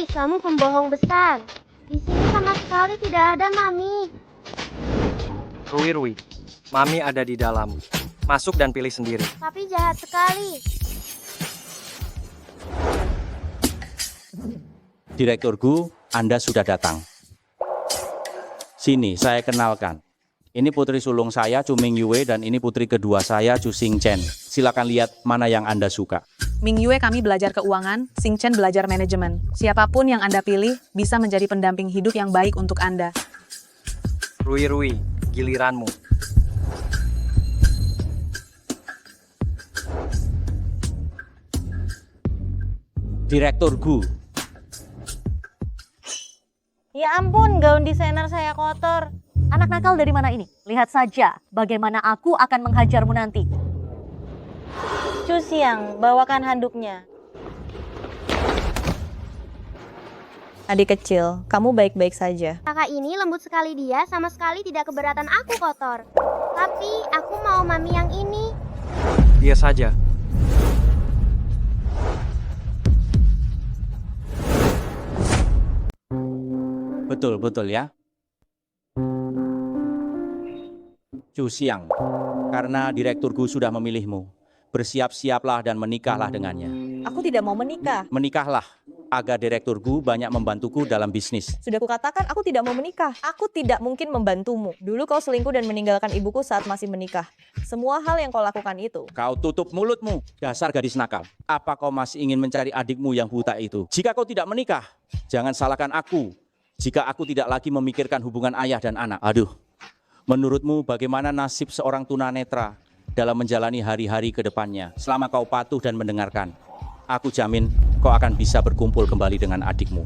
Ih, kamu pembohong besar. Di sini sama sekali tidak ada Mami. Rui, Mami ada di dalam. Masuk dan pilih sendiri. Tapi jahat sekali. Direktur Gu, Anda sudah datang. Sini, saya kenalkan. Ini putri sulung saya, Chu Ming Yue, dan ini putri kedua saya, Chu Xing Chen. Silakan lihat mana yang Anda suka. Ming Yue kami belajar keuangan, Xing Chen belajar manajemen. Siapapun yang Anda pilih bisa menjadi pendamping hidup yang baik untuk Anda. Rui, giliranmu. Direktur Gu, Ya ampun, gaun desainer saya kotor. Anak nakal dari mana ini? Lihat saja bagaimana aku akan menghajarmu nanti. Chu Xiang, bawakan handuknya. Adik kecil, kamu baik-baik saja. Kakak ini lembut sekali dia, sama sekali tidak keberatan aku kotor. Tapi aku mau Mami yang ini. Dia saja. betul ya. Chu Xiang, karena Direktur Gu sudah memilihmu, bersiap-siaplah dan menikahlah dengannya. Aku tidak mau menikah. Menikahlah, agar Direktur Gu banyak membantuku dalam bisnis. Sudah kukatakan aku tidak mau menikah. Aku tidak mungkin membantumu. Dulu kau selingkuh dan meninggalkan ibuku saat masih menikah. Semua hal yang kau lakukan itu. Kau tutup mulutmu, dasar gadis nakal. Apa kau masih ingin mencari adikmu yang buta itu? Jika kau tidak menikah, jangan salahkan aku. Jika aku tidak lagi memikirkan hubungan ayah dan anak. Aduh, menurutmu bagaimana nasib seorang tunanetra dalam menjalani hari-hari ke depannya? Selama kau patuh dan mendengarkan, aku jamin kau akan bisa berkumpul kembali dengan adikmu.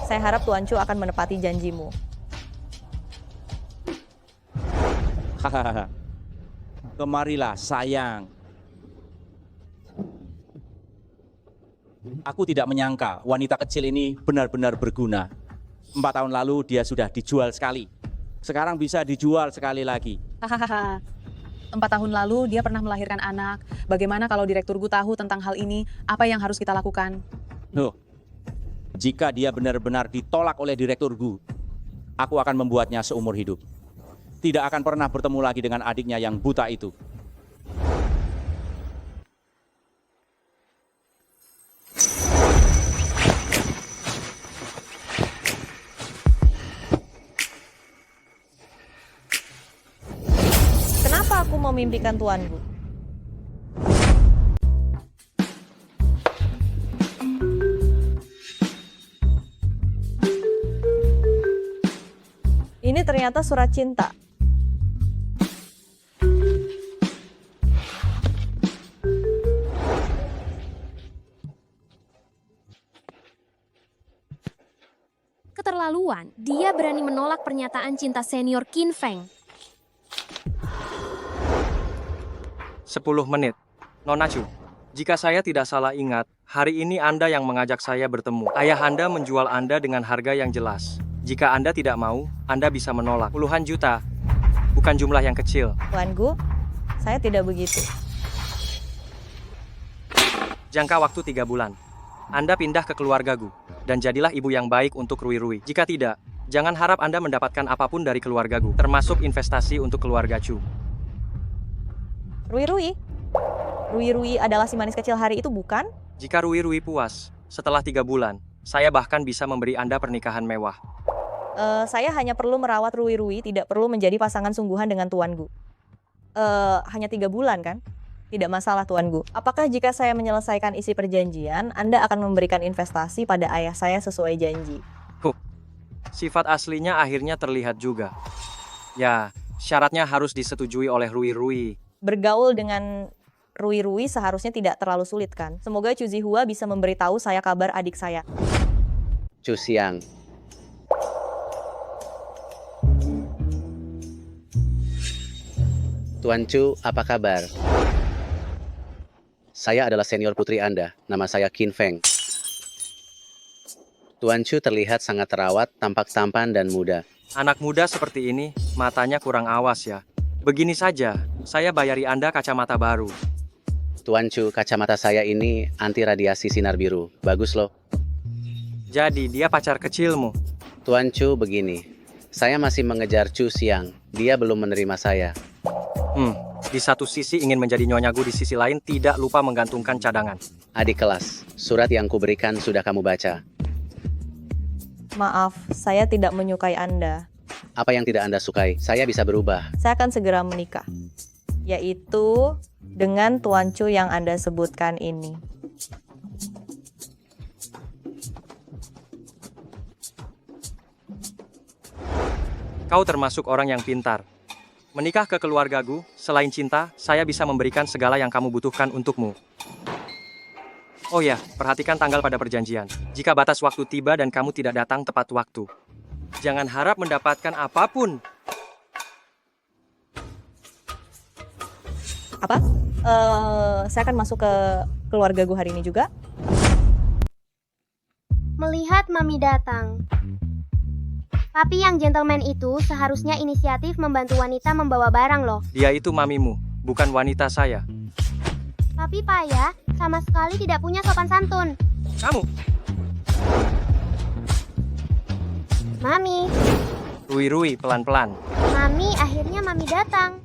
Saya harap Tuan Chu akan menepati janjimu. Hahaha. Kemarilah sayang. Aku tidak menyangka wanita kecil ini benar-benar berguna. 4 tahun lalu dia sudah dijual sekali. Sekarang bisa dijual sekali lagi. Hahaha. 4 tahun lalu dia pernah melahirkan anak. Bagaimana kalau Direktur Gu tahu tentang hal ini? Apa yang harus kita lakukan? Loh, jika dia benar-benar ditolak oleh Direktur Gu, aku akan membuatnya seumur hidup. Tidak akan pernah bertemu lagi dengan adiknya yang buta itu. Kenapa aku memimpikan Tuanku? Ini ternyata surat cinta. Keterlaluan, dia berani menolak pernyataan cinta senior Qin Feng. 10 menit. Nona Chu, jika saya tidak salah ingat, hari ini Anda yang mengajak saya bertemu. Ayah Anda menjual Anda dengan harga yang jelas. Jika Anda tidak mau, Anda bisa menolak. Puluhan juta, bukan jumlah yang kecil. Tuanku, saya tidak begitu. Jangka waktu 3 bulan. Anda pindah ke keluarga Gu, dan jadilah ibu yang baik untuk Rui. Jika tidak, jangan harap Anda mendapatkan apapun dari keluarga Gu, termasuk investasi untuk keluarga Chu. Rui adalah si manis kecil hari itu, bukan? Jika Rui puas, setelah 3 bulan, saya bahkan bisa memberi Anda pernikahan mewah. Saya hanya perlu merawat Rui, tidak perlu menjadi pasangan sungguhan dengan Tuan Gu. Hanya 3 bulan kan? Tidak masalah Tuan Gu. Apakah jika saya menyelesaikan isi perjanjian, Anda akan memberikan investasi pada ayah saya sesuai janji? Sifat aslinya akhirnya terlihat juga. Ya, syaratnya harus disetujui oleh Rui. Bergaul dengan Rui seharusnya tidak terlalu sulit kan? Semoga Chu Zihua bisa memberitahu saya kabar adik saya. Chu Xiang. Tuan Chu, apa kabar? Saya adalah senior putri Anda. Nama saya Qin Feng. Tuan Chu terlihat sangat terawat, tampak tampan dan muda. Anak muda seperti ini, matanya kurang awas ya. Begini saja, saya bayari Anda kacamata baru. Tuan Chu, kacamata saya ini anti radiasi sinar biru. Bagus loh. Jadi dia pacar kecilmu. Tuan Chu begini, saya masih mengejar Chu Xiang. Dia belum menerima saya. Di satu sisi ingin menjadi Nyonya Gu, di sisi lain tidak lupa menggantungkan cadangan. Adik kelas, surat yang kuberikan sudah kamu baca. Maaf, saya tidak menyukai Anda. Apa yang tidak Anda sukai? Saya bisa berubah. Saya akan segera menikah. Yaitu dengan Tuan Chu yang Anda sebutkan ini. Kau termasuk orang yang pintar. Menikah ke keluarga Gu, selain cinta, saya bisa memberikan segala yang kamu butuhkan untukmu. Oh ya, perhatikan tanggal pada perjanjian. Jika batas waktu tiba dan kamu tidak datang tepat waktu, jangan harap mendapatkan apapun. Apa? Saya akan masuk ke keluarga Gu hari ini juga. Melihat Mami datang. Papi yang gentleman itu seharusnya inisiatif membantu wanita membawa barang loh. Dia itu mamimu, bukan wanita saya. Tapi Paya sama sekali tidak punya sopan santun. Kamu, Mami, Rui, pelan-pelan. Mami, akhirnya Mami datang.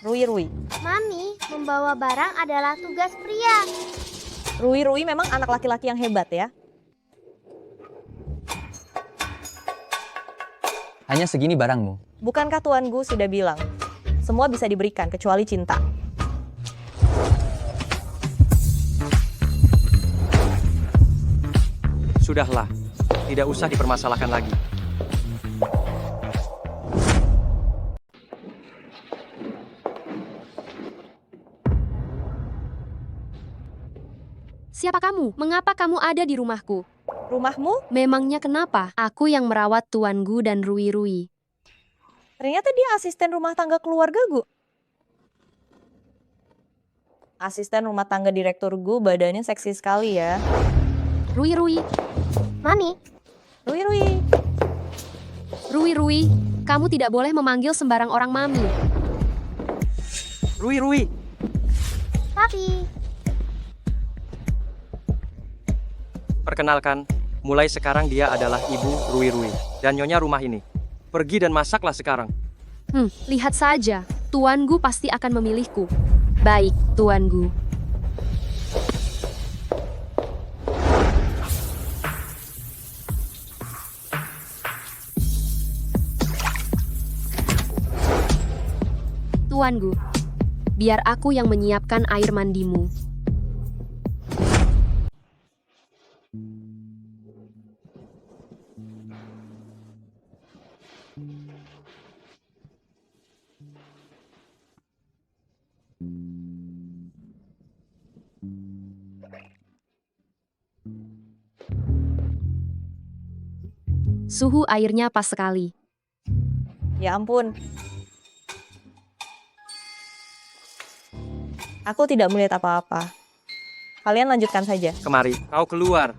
Rui. Mami, membawa barang adalah tugas pria. Rui memang anak laki-laki yang hebat ya. Hanya segini barangmu. Bukankah Tuan Gu sudah bilang, semua bisa diberikan kecuali cinta. Sudahlah, tidak usah dipermasalahkan lagi. Siapa kamu? Mengapa kamu ada di rumahku? Rumahmu? Memangnya kenapa? Aku yang merawat Tuan Gu dan Rui. Ternyata dia asisten rumah tangga keluarga Gu. Asisten rumah tangga direktur Gu, badannya seksi sekali ya. Rui. Mami, Rui, kamu tidak boleh memanggil sembarang orang Mami. Rui. Papi. Perkenalkan, mulai sekarang dia adalah Ibu Rui dan Nyonya rumah ini. Pergi dan masaklah sekarang. Lihat saja, Tuan Gu pasti akan memilihku. Baik, Tuan Gu. Tuan Gu, biar aku yang menyiapkan air mandimu. Suhu airnya pas sekali. Ya ampun. Aku tidak melihat apa-apa. Kalian lanjutkan saja. Kemari, kau keluar.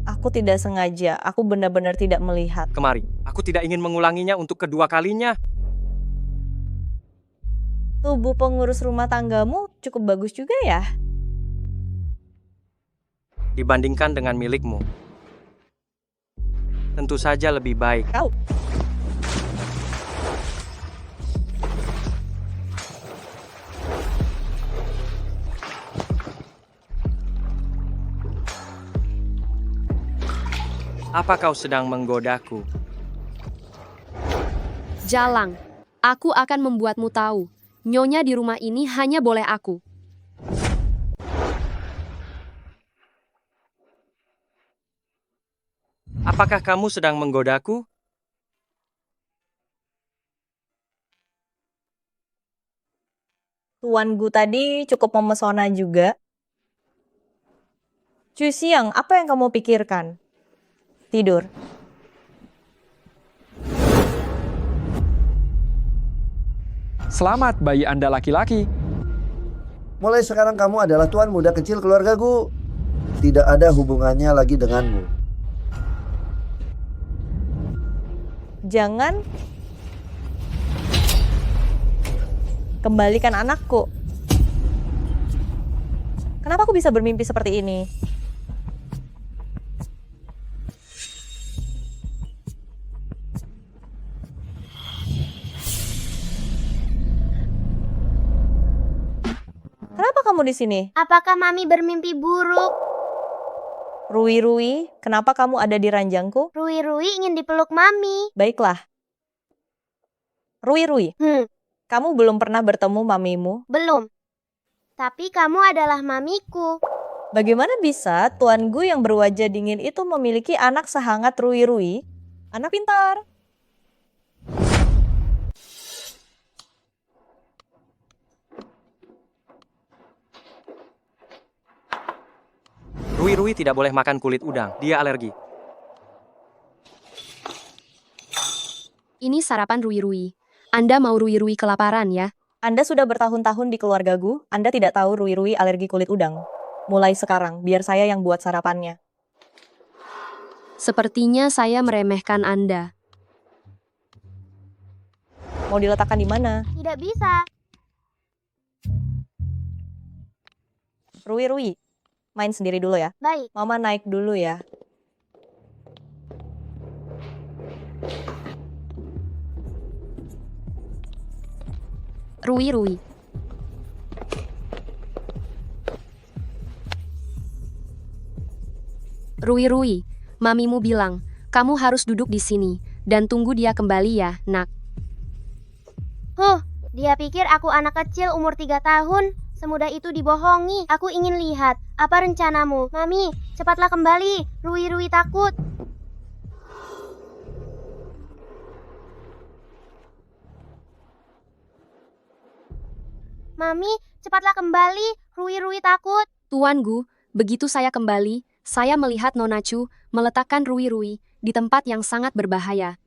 Aku tidak sengaja. Aku benar-benar tidak melihat. Kemari, aku tidak ingin mengulanginya untuk kedua kalinya. Tubuh pengurus rumah tanggamu cukup bagus juga ya. Dibandingkan dengan milikmu, tentu saja lebih baik. Kau. Apa kau sedang menggodaku? Jalang, aku akan membuatmu tahu. Nyonya di rumah ini hanya boleh aku. Apakah kamu sedang menggodaku? Tuan Gu tadi cukup memesona juga. Chu Xiang, apa yang kamu pikirkan? Tidur. Selamat bayi Anda laki-laki. Mulai sekarang kamu adalah tuan muda kecil keluarga Gu. Tidak ada hubungannya lagi denganmu. Jangan kembalikan anakku. Kenapa aku bisa bermimpi seperti ini? Kenapa kamu di sini? Apakah Mami bermimpi buruk? Rui, kenapa kamu ada di ranjangku? Rui ingin dipeluk Mami. Baiklah. Rui, kamu belum pernah bertemu mamimu? Belum. Tapi kamu adalah mamiku. Bagaimana bisa tuanku yang berwajah dingin itu memiliki anak sehangat Rui? Anak pintar. Rui tidak boleh makan kulit udang, dia alergi. Ini sarapan Rui. Anda mau Rui kelaparan ya? Anda sudah bertahun-tahun di keluargaku, Anda tidak tahu Rui alergi kulit udang. Mulai sekarang, biar saya yang buat sarapannya. Sepertinya saya meremehkan Anda. Mau diletakkan di mana? Tidak bisa. Rui, main sendiri dulu ya. Baik. Mama naik dulu ya. Rui. Rui, mamimu bilang, kamu harus duduk di sini dan tunggu dia kembali ya, nak. Dia pikir aku anak kecil umur 3 tahun. Semudah itu dibohongi. Aku ingin lihat. Apa rencanamu? Mami, cepatlah kembali. Rui takut. Mami, cepatlah kembali. Rui takut. Tuanku, begitu saya kembali, saya melihat Nona Chu meletakkan Rui di tempat yang sangat berbahaya.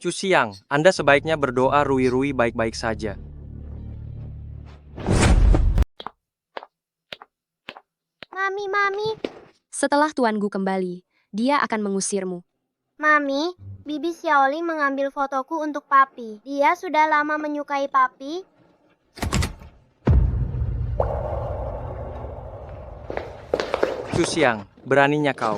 Chu Xiang, Anda sebaiknya berdoa Rui baik-baik saja. Mami. Setelah tuanku kembali, dia akan mengusirmu. Mami, Bibi Xiaoling mengambil fotoku untuk Papi. Dia sudah lama menyukai Papi. Chu Xiang, beraninya kau.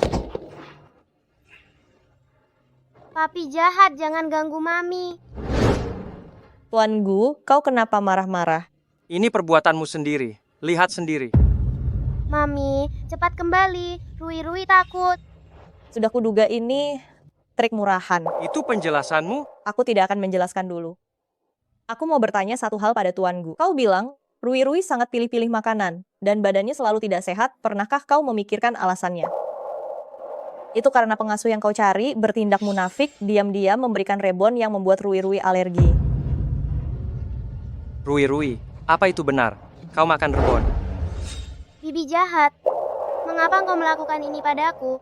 Papi jahat, jangan ganggu Mami. Tuanku, kau kenapa marah-marah? Ini perbuatanmu sendiri. Lihat sendiri. Mami, cepat kembali. Rui takut. Sudah kuduga ini trik murahan. Itu penjelasanmu? Aku tidak akan menjelaskan dulu. Aku mau bertanya satu hal pada tuanku. Kau bilang, Rui sangat pilih-pilih makanan, dan badannya selalu tidak sehat. Pernahkah kau memikirkan alasannya? Itu karena pengasuh yang kau cari bertindak munafik, diam-diam memberikan rebon yang membuat Rui alergi. Rui, apa itu benar? Kau makan rebon. Bibi jahat. Mengapa engkau melakukan ini padaku?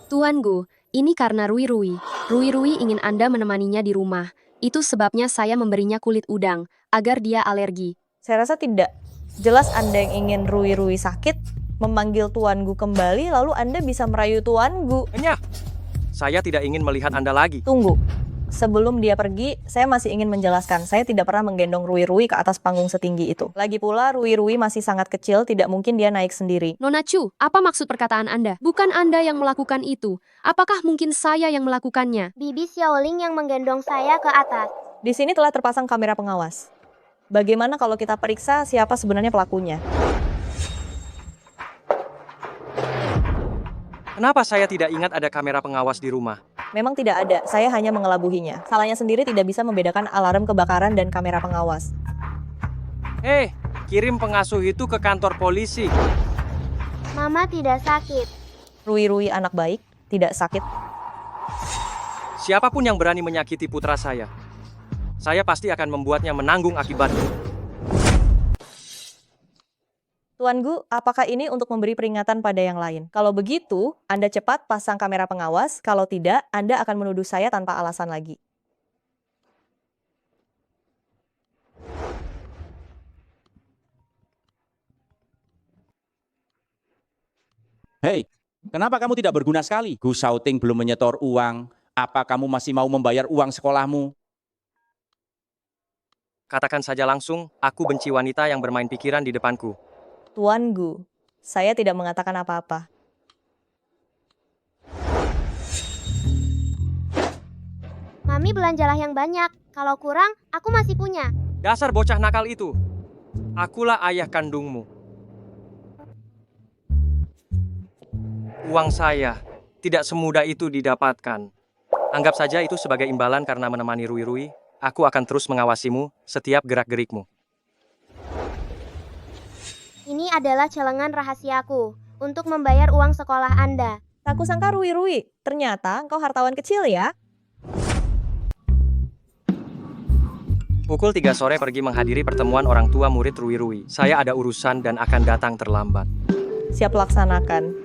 Tuanku, ini karena Rui. Rui ingin Anda menemaninya di rumah. Itu sebabnya saya memberinya kulit udang, agar dia alergi. Saya rasa tidak. Jelas Anda yang ingin Rui sakit, memanggil tuanku kembali, lalu Anda bisa merayu tuanku. Enyah! Saya tidak ingin melihat Anda lagi. Tunggu. Sebelum dia pergi, saya masih ingin menjelaskan. Saya tidak pernah menggendong Rui ke atas panggung setinggi itu. Lagi pula, Rui masih sangat kecil, tidak mungkin dia naik sendiri. Nona Chu, apa maksud perkataan Anda? Bukan Anda yang melakukan itu. Apakah mungkin saya yang melakukannya? Bibi Xiaoling yang menggendong saya ke atas. Di sini telah terpasang kamera pengawas. Bagaimana kalau kita periksa siapa sebenarnya pelakunya? Kenapa saya tidak ingat ada kamera pengawas di rumah? Memang tidak ada, saya hanya mengelabuhinya. Salahnya sendiri tidak bisa membedakan alarm kebakaran dan kamera pengawas. Kirim pengasuh itu ke kantor polisi. Mama tidak sakit. Rui anak baik, tidak sakit. Siapapun yang berani menyakiti putra saya pasti akan membuatnya menanggung akibatnya. Tuanku, apakah ini untuk memberi peringatan pada yang lain? Kalau begitu, Anda cepat pasang kamera pengawas. Kalau tidak, Anda akan menuduh saya tanpa alasan lagi. Hei, Kenapa kamu tidak berguna sekali? Gu Shouting belum menyetor uang. Apa kamu masih mau membayar uang sekolahmu? Katakan saja langsung, aku benci wanita yang bermain pikiran di depanku. Tuan Gu, saya tidak mengatakan apa-apa. Mami belanjalah yang banyak. Kalau kurang, aku masih punya. Dasar bocah nakal itu. Akulah ayah kandungmu. Uang saya tidak semudah itu didapatkan. Anggap saja itu sebagai imbalan karena menemani Rui-Rui. Aku akan terus mengawasimu setiap gerak-gerikmu. Ini adalah celengan rahasiaku untuk membayar uang sekolah Anda. Aku sangka Rui-Rui, ternyata engkau hartawan kecil ya. Pukul 3 sore pergi menghadiri pertemuan orang tua murid Rui-Rui. Saya ada urusan dan akan datang terlambat. Siap laksanakan.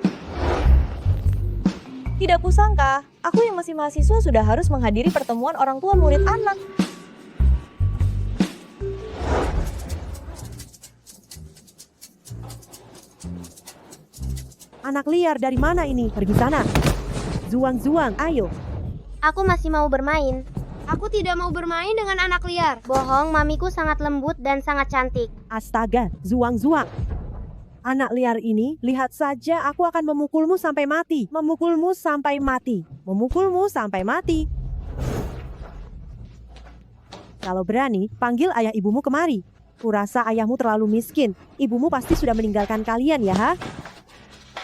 Tidak kusangka, aku yang masih mahasiswa sudah harus menghadiri pertemuan orang tua murid anak. Anak liar dari mana ini? Pergi sana. Zuang, ayo. Aku masih mau bermain. Aku tidak mau bermain dengan anak liar. Bohong, mamiku sangat lembut dan sangat cantik. Astaga, Zuang. Anak liar ini, lihat saja aku akan memukulmu sampai mati. Memukulmu sampai mati. Kalau berani, panggil ayah ibumu kemari. Kurasa ayahmu terlalu miskin. Ibumu pasti sudah meninggalkan kalian ya, ha?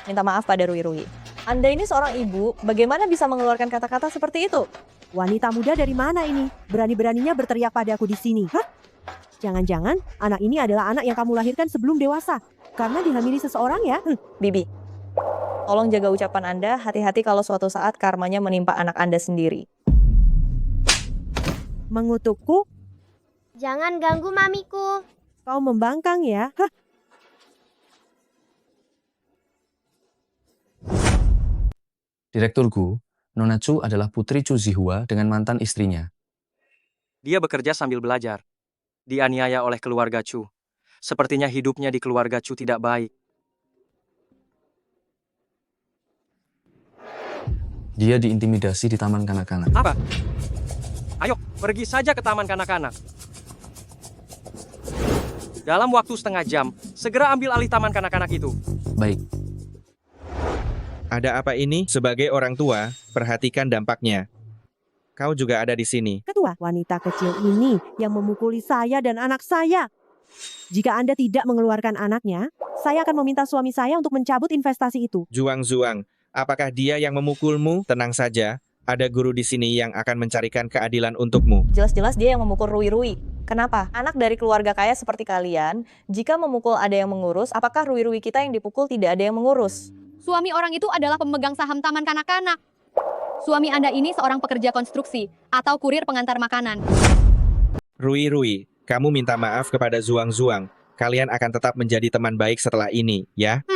Minta maaf pada Rui-Rui. Anda ini seorang ibu, bagaimana bisa mengeluarkan kata-kata seperti itu? Wanita muda dari mana ini? Berani-beraninya berteriak padaku di sini. Hah? Jangan-jangan anak ini adalah anak yang kamu lahirkan sebelum dewasa. Karena dihamili seseorang ya? Bibi, tolong jaga ucapan Anda, hati-hati kalau suatu saat karmanya menimpa anak Anda sendiri. Mengutukku? Jangan ganggu mamiku. Kau membangkang ya? Hah? Direktur Gu, Nona Chu adalah putri Chu Zihua dengan mantan istrinya. Dia bekerja sambil belajar. Dianiaya oleh keluarga Chu. Sepertinya hidupnya di keluarga Chu tidak baik. Dia diintimidasi di taman kanak-kanak. Apa? Ayo, pergi saja ke taman kanak-kanak. Dalam waktu setengah jam, segera ambil alih taman kanak-kanak itu. Baik. Ada apa ini? Sebagai orang tua, perhatikan dampaknya. Kau juga ada di sini. Ketua, wanita kecil ini yang memukuli saya dan anak saya. Jika Anda tidak mengeluarkan anaknya, saya akan meminta suami saya untuk mencabut investasi itu. Zuang, apakah dia yang memukulmu? Tenang saja, ada guru di sini yang akan mencarikan keadilan untukmu. Jelas-jelas dia yang memukul Rui-Rui. Kenapa? Anak dari keluarga kaya seperti kalian, jika memukul ada yang mengurus, apakah Rui-Rui kita yang dipukul tidak ada yang mengurus? Suami orang itu adalah pemegang saham taman kanak-kanak. Suami Anda ini seorang pekerja konstruksi atau kurir pengantar makanan. Rui, kamu minta maaf kepada Zuang. Kalian akan tetap menjadi teman baik setelah ini, ya?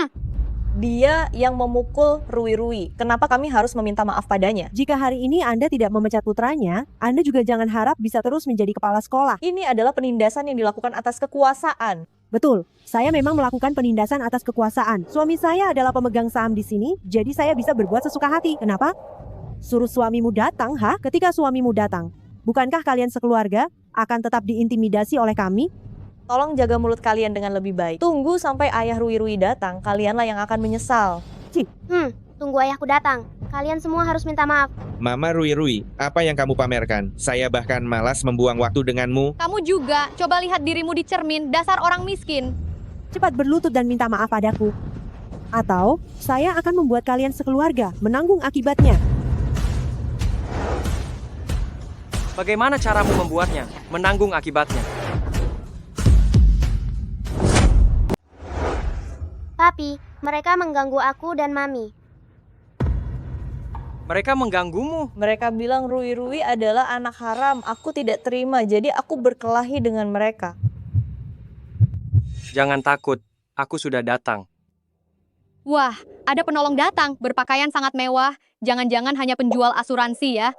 Dia yang memukul Rui-Rui. Kenapa kami harus meminta maaf padanya? Jika hari ini Anda tidak memecat putranya, Anda juga jangan harap bisa terus menjadi kepala sekolah. Ini adalah penindasan yang dilakukan atas kekuasaan. Betul, saya memang melakukan penindasan atas kekuasaan. Suami saya adalah pemegang saham di sini, jadi saya bisa berbuat sesuka hati. Kenapa? Suruh suamimu datang, ha? Ketika suamimu datang, bukankah kalian sekeluarga akan tetap diintimidasi oleh kami? Tolong jaga mulut kalian dengan lebih baik. Tunggu sampai ayah Rui-Rui datang, kalianlah yang akan menyesal. Tunggu ayahku datang. Kalian semua harus minta maaf. Mama Rui, apa yang kamu pamerkan? Saya bahkan malas membuang waktu denganmu. Kamu juga, coba lihat dirimu di cermin, dasar orang miskin. Cepat berlutut dan minta maaf padaku. Atau, saya akan membuat kalian sekeluarga menanggung akibatnya. Bagaimana caramu membuatnya? Menanggung akibatnya. Papi, mereka mengganggu aku dan mami. Mereka mengganggumu. Mereka bilang Rui-Rui adalah anak haram. Aku tidak terima, jadi aku berkelahi dengan mereka. Jangan takut, aku sudah datang. Wah, ada penolong datang, berpakaian sangat mewah. Jangan-jangan hanya penjual asuransi ya.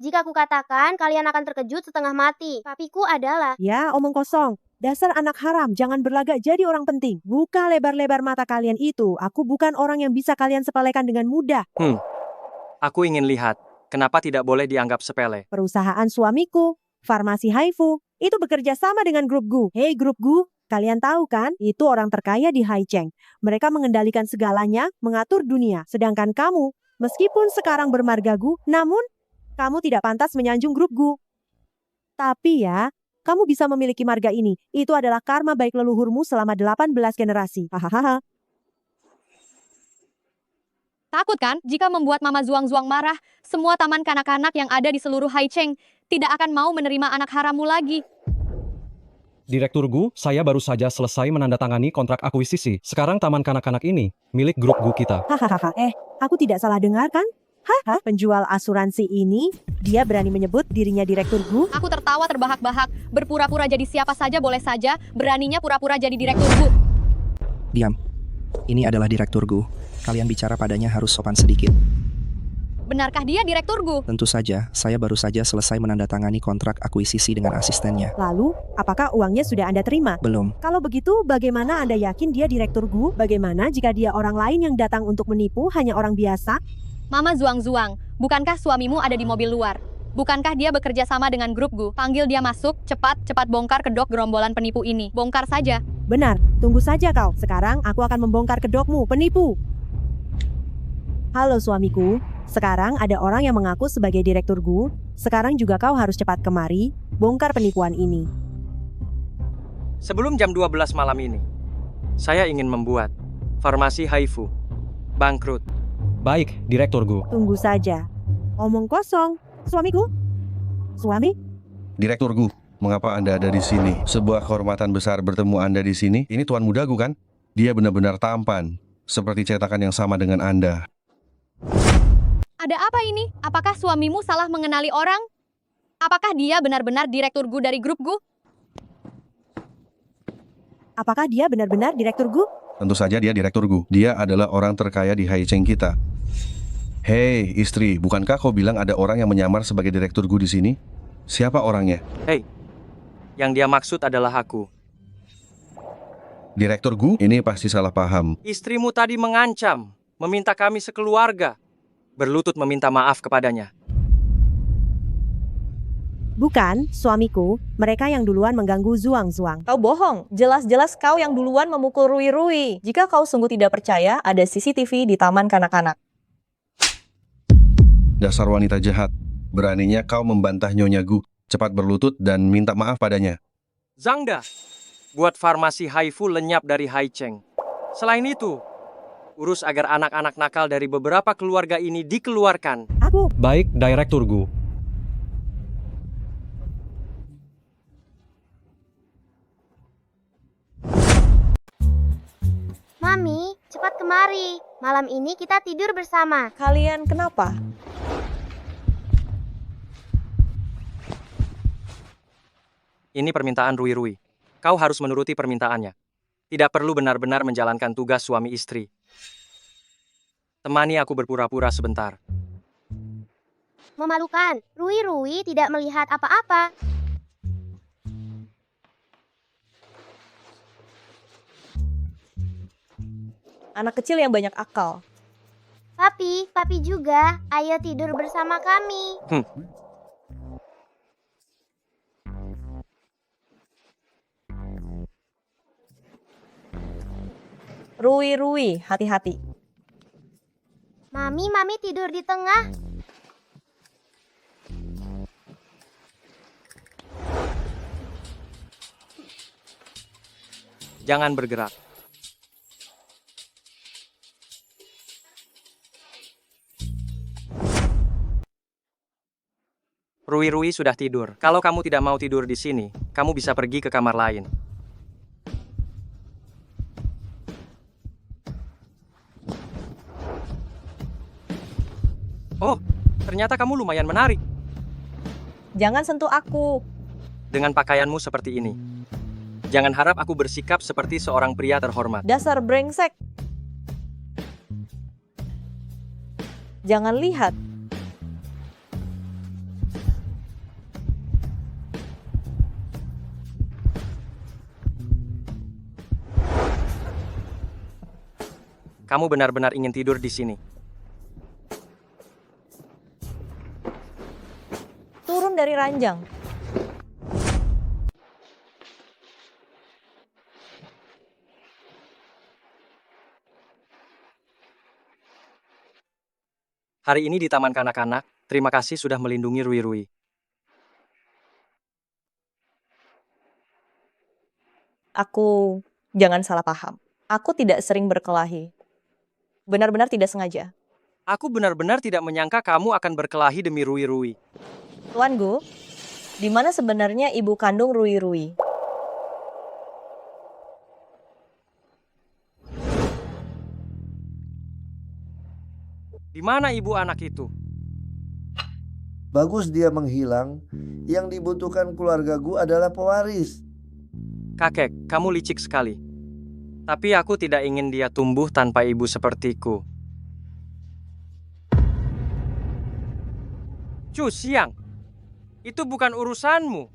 Jika aku katakan, kalian akan terkejut setengah mati. Papiku adalah... Ya, omong kosong. Dasar anak haram, jangan berlagak jadi orang penting. Buka lebar-lebar mata kalian itu. Aku bukan orang yang bisa kalian sepelekan dengan mudah. Aku ingin lihat, kenapa tidak boleh dianggap sepele? Perusahaan suamiku, Farmasi Haifu, itu bekerja sama dengan Grup Gu. Hei Grup Gu, kalian tahu kan, itu orang terkaya di Haicheng. Mereka mengendalikan segalanya, mengatur dunia. Sedangkan kamu, meskipun sekarang bermarga Gu, namun kamu tidak pantas menyanjung Grup Gu. Tapi ya, kamu bisa memiliki marga ini. Itu adalah karma baik leluhurmu selama 18 generasi. Hahaha. Takut kan jika membuat Mama Zuang-Zuang marah, semua taman kanak-kanak yang ada di seluruh Haicheng tidak akan mau menerima anak harammu lagi. Direktur Gu, saya baru saja selesai menandatangani kontrak akuisisi. Sekarang taman kanak-kanak ini milik grup Gu kita. Hahaha, aku tidak salah dengar kan? Hah? Penjual asuransi ini, dia berani menyebut dirinya Direktur Gu? Aku tertawa terbahak-bahak, berpura-pura jadi siapa saja boleh saja, beraninya pura-pura jadi Direktur Gu. Diam. Ini adalah Direktur Gu. Kalian bicara padanya harus sopan sedikit. Benarkah dia Direktur Gu? Tentu saja, saya baru saja selesai menandatangani kontrak akuisisi dengan asistennya. Lalu, apakah uangnya sudah Anda terima? Belum. Kalau begitu, bagaimana Anda yakin dia Direktur Gu? Bagaimana jika dia orang lain yang datang untuk menipu hanya orang biasa? Mama Zuang-Zuang, bukankah suamimu ada di mobil luar? Bukankah dia bekerja sama dengan grup Gu? Panggil dia masuk, cepat bongkar kedok gerombolan penipu ini. Bongkar saja. Benar, tunggu saja kau. Sekarang aku akan membongkar kedokmu, penipu. Halo suamiku, sekarang ada orang yang mengaku sebagai Direktur Gu. Sekarang juga kau harus cepat kemari, bongkar penipuan ini. Sebelum jam 12 malam ini, saya ingin membuat Farmasi Haifu bangkrut. Baik, Direktur Gu. Tunggu saja. Omong kosong. Suamiku? Suami? Direktur Gu, mengapa Anda ada di sini? Sebuah kehormatan besar bertemu Anda di sini. Ini Tuan Muda Gu kan? Dia benar-benar tampan, seperti cetakan yang sama dengan Anda. Ada apa ini? Apakah suamimu salah mengenali orang? Apakah dia benar-benar Direktur Gu dari grup Gu? Apakah dia benar-benar Direktur Gu? Tentu saja dia Direktur Gu. Dia adalah orang terkaya di Haicheng kita. Hei, istri, bukankah kau bilang ada orang yang menyamar sebagai Direktur Gu di sini? Siapa orangnya? Hei, yang dia maksud adalah aku. Direktur Gu? Ini pasti salah paham. Istrimu tadi mengancam, meminta kami sekeluarga berlutut meminta maaf kepadanya. Bukan, suamiku. Mereka yang duluan mengganggu Zuang-Zuang. Kau bohong. Jelas-jelas kau yang duluan memukul Rui-Rui. Jika kau sungguh tidak percaya, ada CCTV di taman kanak-kanak. Dasar wanita jahat. Beraninya kau membantah Nyonya Gu. Cepat berlutut dan minta maaf padanya. Zhangda, buat Farmasi Haifu lenyap dari Haicheng. Selain itu, urus agar anak-anak nakal dari beberapa keluarga ini dikeluarkan. Aku. Baik, Direktur Gu. Mami, cepat kemari. Malam ini kita tidur bersama. Kalian kenapa? Ini permintaan Rui-Rui. Kau harus menuruti permintaannya. Tidak perlu benar-benar menjalankan tugas suami istri. Temani aku berpura-pura sebentar. Memalukan, Rui-Rui tidak melihat apa-apa. Anak kecil yang banyak akal. Papi juga. Ayo tidur bersama kami. Rui-Rui, hati-hati. Mami tidur di tengah. Jangan bergerak. Rui-Rui sudah tidur. Kalau kamu tidak mau tidur di sini, kamu bisa pergi ke kamar lain. Oh, ternyata kamu lumayan menarik. Jangan sentuh aku. Dengan pakaianmu seperti ini. Jangan harap aku bersikap seperti seorang pria terhormat. Dasar brengsek. Jangan lihat. kamu benar-benar ingin tidur di sini. Turun dari ranjang. Hari ini di Taman Kanak-kanak, terima kasih sudah melindungi Rui Rui. Aku jangan salah paham. Aku tidak sering berkelahi. Benar-benar tidak sengaja. Aku benar-benar tidak menyangka kamu akan berkelahi demi Rui Rui. Tuan Gu, di mana sebenarnya ibu kandung Rui Rui? Di mana ibu anak itu? Bagus dia menghilang. Yang dibutuhkan keluarga Gu adalah pewaris. Kakek, kamu licik sekali. Tapi aku tidak ingin dia tumbuh tanpa ibu sepertiku. Chu Xiang, itu bukan urusanmu.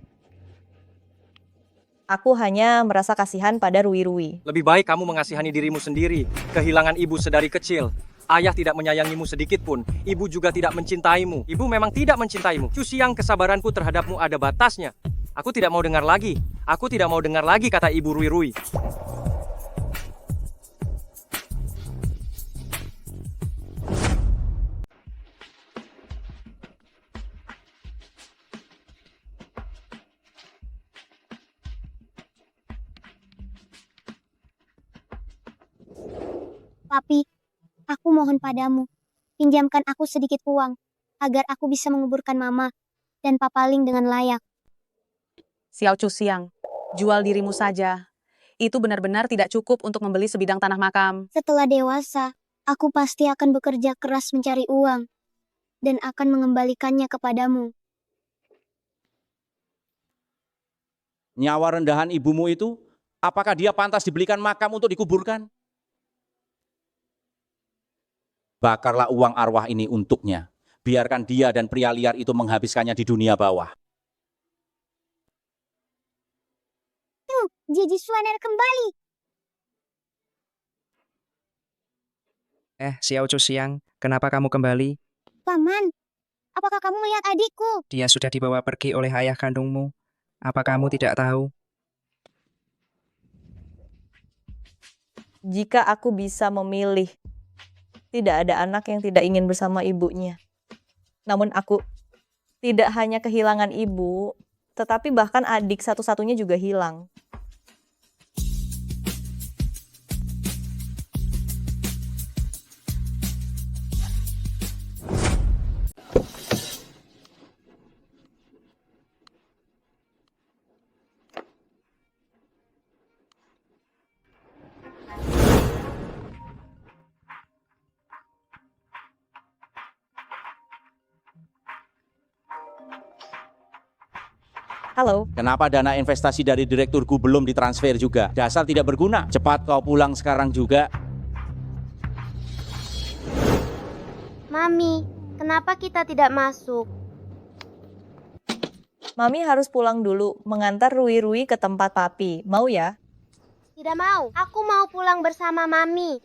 Aku hanya merasa kasihan pada Rui Rui. Lebih baik kamu mengasihani dirimu sendiri. Kehilangan ibu sedari kecil. Ayah tidak menyayangimu sedikit pun. Ibu juga tidak mencintaimu. Ibu memang tidak mencintaimu. Chu Xiang, kesabaranku terhadapmu ada batasnya. Aku tidak mau dengar lagi. Aku tidak mau dengar lagi kata ibu Rui Rui. Papi, aku mohon padamu, pinjamkan aku sedikit uang, agar aku bisa menguburkan Mama dan Papa Ling dengan layak. Xiao Chu Xiang, jual dirimu saja. Itu benar-benar tidak cukup untuk membeli sebidang tanah makam. Setelah dewasa, aku pasti akan bekerja keras mencari uang, dan akan mengembalikannya kepadamu. Nyawa rendahan ibumu itu, apakah dia pantas dibelikan makam untuk dikuburkan? Bakarlah uang arwah ini untuknya. Biarkan dia dan pria liar itu menghabiskannya di dunia bawah. Tuh, Jiji Suaner kembali. Xiao Chu Xiang, kenapa kamu kembali? Paman, apakah kamu melihat adikku? Dia sudah dibawa pergi oleh ayah kandungmu. Apa kamu tidak tahu? Jika aku bisa memilih, tidak ada anak yang tidak ingin bersama ibunya. Namun aku tidak hanya kehilangan ibu, tetapi bahkan adik satu-satunya juga hilang. Halo. Kenapa dana investasi dari direkturku belum ditransfer juga? Dasar tidak berguna. Cepat kau pulang sekarang juga. Mami, kenapa kita tidak masuk? Mami harus pulang dulu, mengantar Rui Rui ke tempat papi. Mau ya? Tidak mau. Aku mau pulang bersama Mami.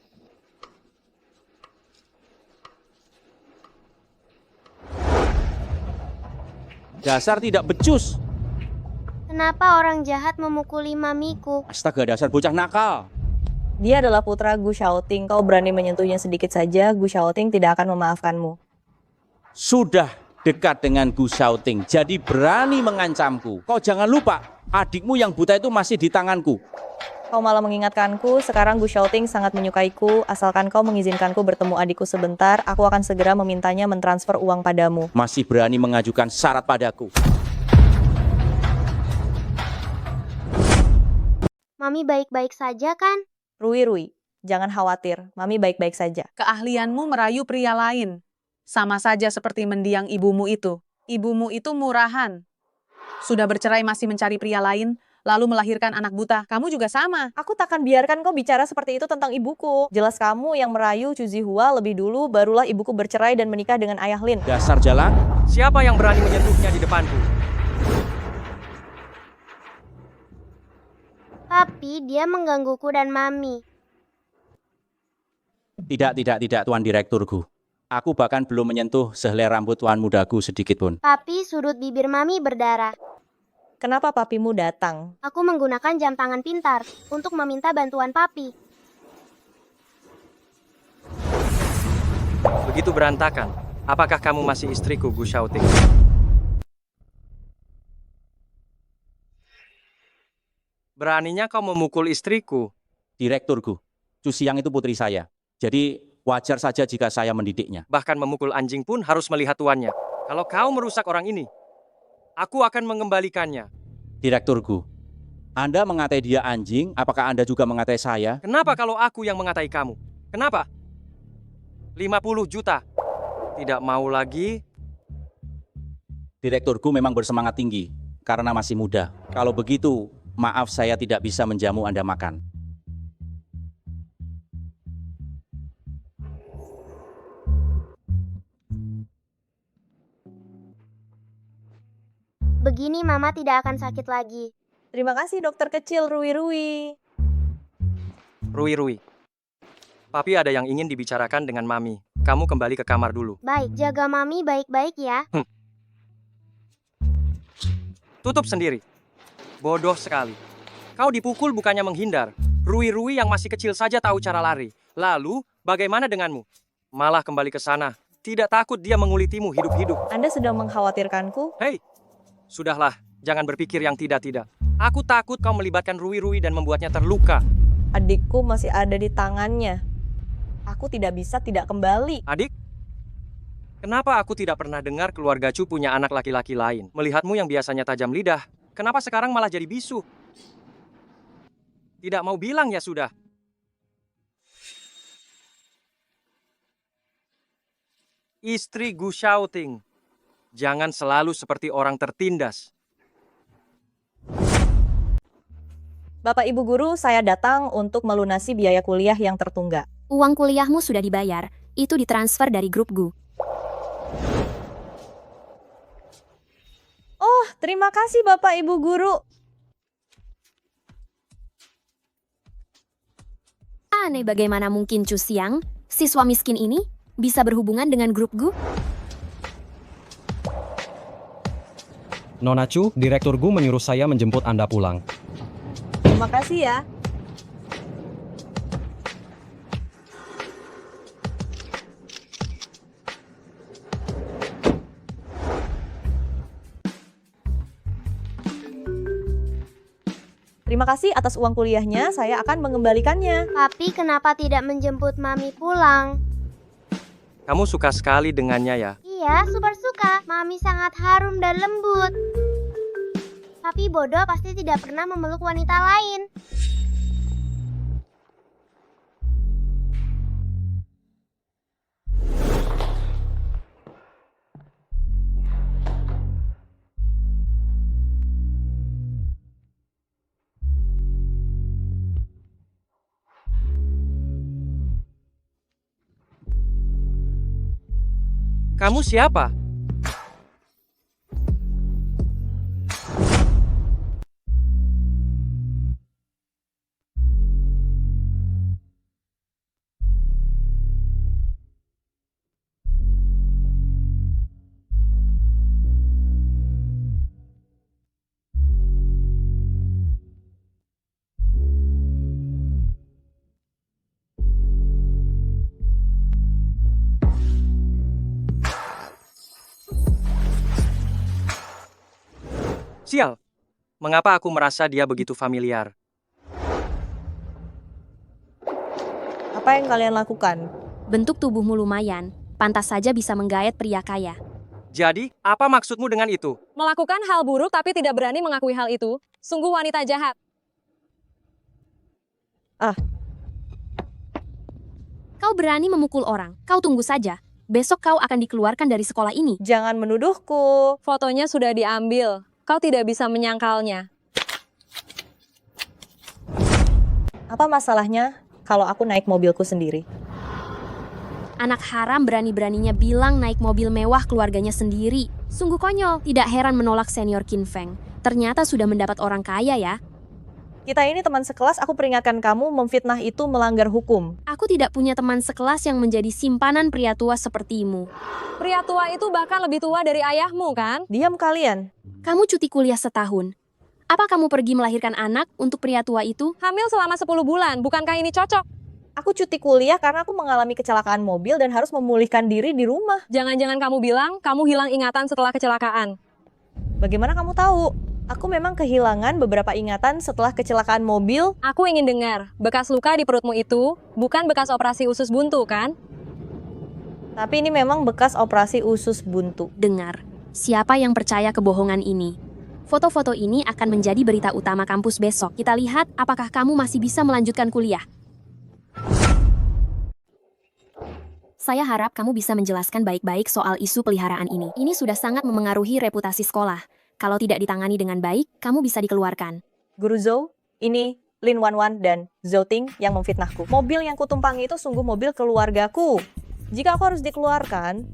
Dasar tidak becus. Kenapa orang jahat memukuli mamiku? Astaga, dasar bocah nakal. Dia adalah putra Gu Shaoting. Kau berani menyentuhnya sedikit saja, Gu Shaoting tidak akan memaafkanmu. Sudah dekat dengan Gu Shaoting, jadi berani mengancamku. Kau jangan lupa, adikmu yang buta itu masih di tanganku. Kau malah mengingatkanku, sekarang Gu Shaoting sangat menyukaiku. Asalkan kau mengizinkanku bertemu adikku sebentar, aku akan segera memintanya mentransfer uang padamu. Masih berani mengajukan syarat padaku. Mami baik-baik saja kan? Rui Rui, jangan khawatir, Mami baik-baik saja. Keahlianmu merayu pria lain. Sama saja seperti mendiang ibumu itu. Ibumu itu murahan. Sudah bercerai masih mencari pria lain, lalu melahirkan anak buta. Kamu juga sama. Aku takkan biarkan kau bicara seperti itu tentang ibuku. Jelas kamu yang merayu Chu Zihua lebih dulu, barulah ibuku bercerai dan menikah dengan ayah Lin. Dasar jalan. Siapa yang berani menyentuhnya di depanku? Papi, dia menggangguku dan Mami. Tidak, Tuan Direkturku. Aku bahkan belum menyentuh sehelai rambut tuan mudaku sedikit pun. Papi, sudut bibir Mami berdarah. Kenapa papimu datang? Aku menggunakan jam tangan pintar untuk meminta bantuan Papi. Begitu berantakan. Apakah kamu masih istriku, Gu Xiaoting? Beraninya kau memukul istriku. Direkturku, Chu Xiang itu putri saya. Jadi wajar saja jika saya mendidiknya. Bahkan memukul anjing pun harus melihat tuannya. Kalau kau merusak orang ini, aku akan mengembalikannya. Direkturku, Anda mengatai dia anjing, apakah Anda juga mengatai saya? Kenapa kalau aku yang mengatai kamu? Kenapa? 50 juta. Tidak mau lagi? Direkturku memang bersemangat tinggi karena masih muda. Kalau begitu, maaf saya tidak bisa menjamu Anda makan. Begini Mama tidak akan sakit lagi. Terima kasih dokter kecil Rui. Rui. Papi ada yang ingin dibicarakan dengan Mami. Kamu kembali ke kamar dulu. Baik, jaga Mami baik-baik ya. Tutup sendiri. Bodoh sekali. Kau dipukul bukannya menghindar. Rui yang masih kecil saja tahu cara lari. Lalu, bagaimana denganmu? Malah kembali ke sana. Tidak takut dia mengulitimu hidup-hidup. Anda sedang mengkhawatirkanku? Hei, sudahlah. Jangan berpikir yang tidak-tidak. Aku takut kau melibatkan Rui dan membuatnya terluka. Adikku masih ada di tangannya. Aku tidak bisa tidak kembali. Adik? Kenapa aku tidak pernah dengar keluarga Chu punya anak laki-laki lain? Melihatmu yang biasanya tajam lidah, kenapa sekarang malah jadi bisu? Tidak mau bilang ya sudah. Istri Gu Xiaoting, jangan selalu seperti orang tertindas. Bapak Ibu Guru, saya datang untuk melunasi biaya kuliah yang tertunggak. Uang kuliahmu sudah dibayar, itu ditransfer dari grup Gu. Oh, terima kasih Bapak Ibu Guru. Aneh bagaimana mungkin Chu Xiang, siswa miskin ini, bisa berhubungan dengan grup Gu? Nona Chu, Direktur Gu menyuruh saya menjemput Anda pulang. Terima kasih ya. Terima kasih atas uang kuliahnya, saya akan mengembalikannya. Papi kenapa tidak menjemput Mami pulang? Kamu suka sekali dengannya ya? Iya, super suka. Mami sangat harum dan lembut. Tapi bodoh pasti tidak pernah memeluk wanita lain. Kamu siapa? Sial, mengapa aku merasa dia begitu familiar? Apa yang kalian lakukan? Bentuk tubuhmu lumayan, pantas saja bisa menggayat pria kaya. Jadi, apa maksudmu dengan itu? Melakukan hal buruk tapi tidak berani mengakui hal itu. Sungguh wanita jahat. Kau berani memukul orang, kau tunggu saja. Besok kau akan dikeluarkan dari sekolah ini. Jangan menuduhku. Fotonya sudah diambil. Kau tidak bisa menyangkalnya. Apa masalahnya kalau aku naik mobilku sendiri? Anak haram berani-beraninya bilang naik mobil mewah keluarganya sendiri. Sungguh konyol, tidak heran menolak senior Qin Feng. Ternyata sudah mendapat orang kaya ya. Kita ini teman sekelas, aku peringatkan kamu memfitnah itu melanggar hukum. Aku tidak punya teman sekelas yang menjadi simpanan pria tua sepertimu. Pria tua itu bahkan lebih tua dari ayahmu, kan? Diam kalian. Kamu cuti kuliah setahun. Apa kamu pergi melahirkan anak untuk pria tua itu? Hamil selama 10 bulan, bukankah ini cocok? Aku cuti kuliah karena aku mengalami kecelakaan mobil dan harus memulihkan diri di rumah. Jangan-jangan kamu bilang kamu hilang ingatan setelah kecelakaan. Bagaimana kamu tahu? Aku memang kehilangan beberapa ingatan setelah kecelakaan mobil. Aku ingin dengar, bekas luka di perutmu itu bukan bekas operasi usus buntu, kan? Tapi ini memang bekas operasi usus buntu. Dengar, siapa yang percaya kebohongan ini? Foto-foto ini akan menjadi berita utama kampus besok. Kita lihat apakah kamu masih bisa melanjutkan kuliah. Saya harap kamu bisa menjelaskan baik-baik soal isu peliharaan ini. Ini sudah sangat memengaruhi reputasi sekolah. Kalau tidak ditangani dengan baik, kamu bisa dikeluarkan. Guru Zhou, ini Lin Wanwan dan Zhou Ting yang memfitnahku. Mobil yang kutumpangi itu sungguh mobil keluargaku. Jika aku harus dikeluarkan,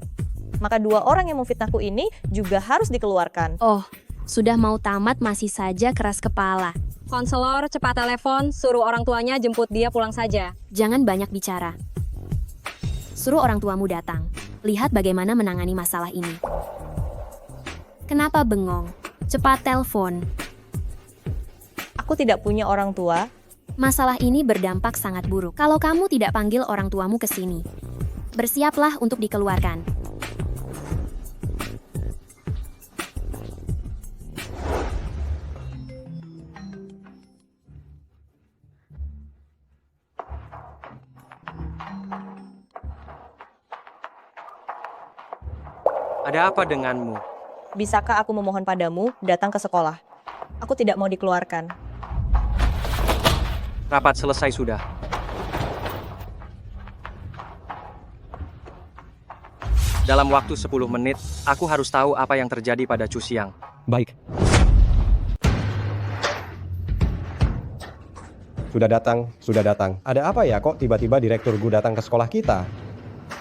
maka dua orang yang memfitnahku ini juga harus dikeluarkan. Oh, sudah mau tamat masih saja keras kepala. Konselor, cepat telepon, suruh orang tuanya jemput dia pulang saja. Jangan banyak bicara. Suruh orang tuamu datang. Lihat bagaimana menangani masalah ini. Kenapa bengong? Cepat telepon. Aku tidak punya orang tua. Masalah ini berdampak sangat buruk. Kalau kamu tidak panggil orang tuamu ke sini, bersiaplah untuk dikeluarkan. Ada apa denganmu? Bisakah aku memohon padamu datang ke sekolah? Aku tidak mau dikeluarkan. Rapat selesai sudah. Dalam waktu 10 menit, aku harus tahu apa yang terjadi pada Chu Xiang. Baik. Sudah datang. Ada apa ya kok tiba-tiba Direktur Gu datang ke sekolah kita?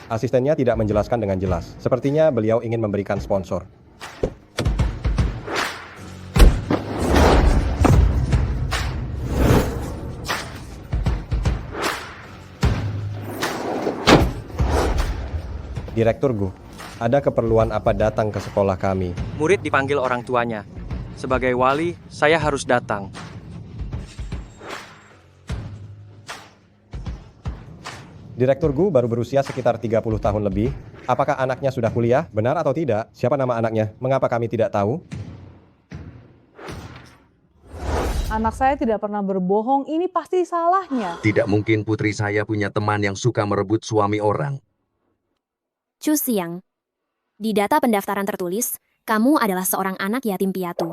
Asistennya tidak menjelaskan dengan jelas. Sepertinya beliau ingin memberikan sponsor. Direktur Gu, ada keperluan apa datang ke sekolah kami? Murid dipanggil orang tuanya. Sebagai wali, saya harus datang. Direktur Gu baru berusia sekitar 30 tahun lebih. Apakah anaknya sudah kuliah? Benar atau tidak? Siapa nama anaknya? Mengapa kami tidak tahu? Anak saya tidak pernah berbohong, ini pasti salahnya. Tidak mungkin putri saya punya teman yang suka merebut suami orang. Chu Xiang, di data pendaftaran tertulis, kamu adalah seorang anak yatim piatu.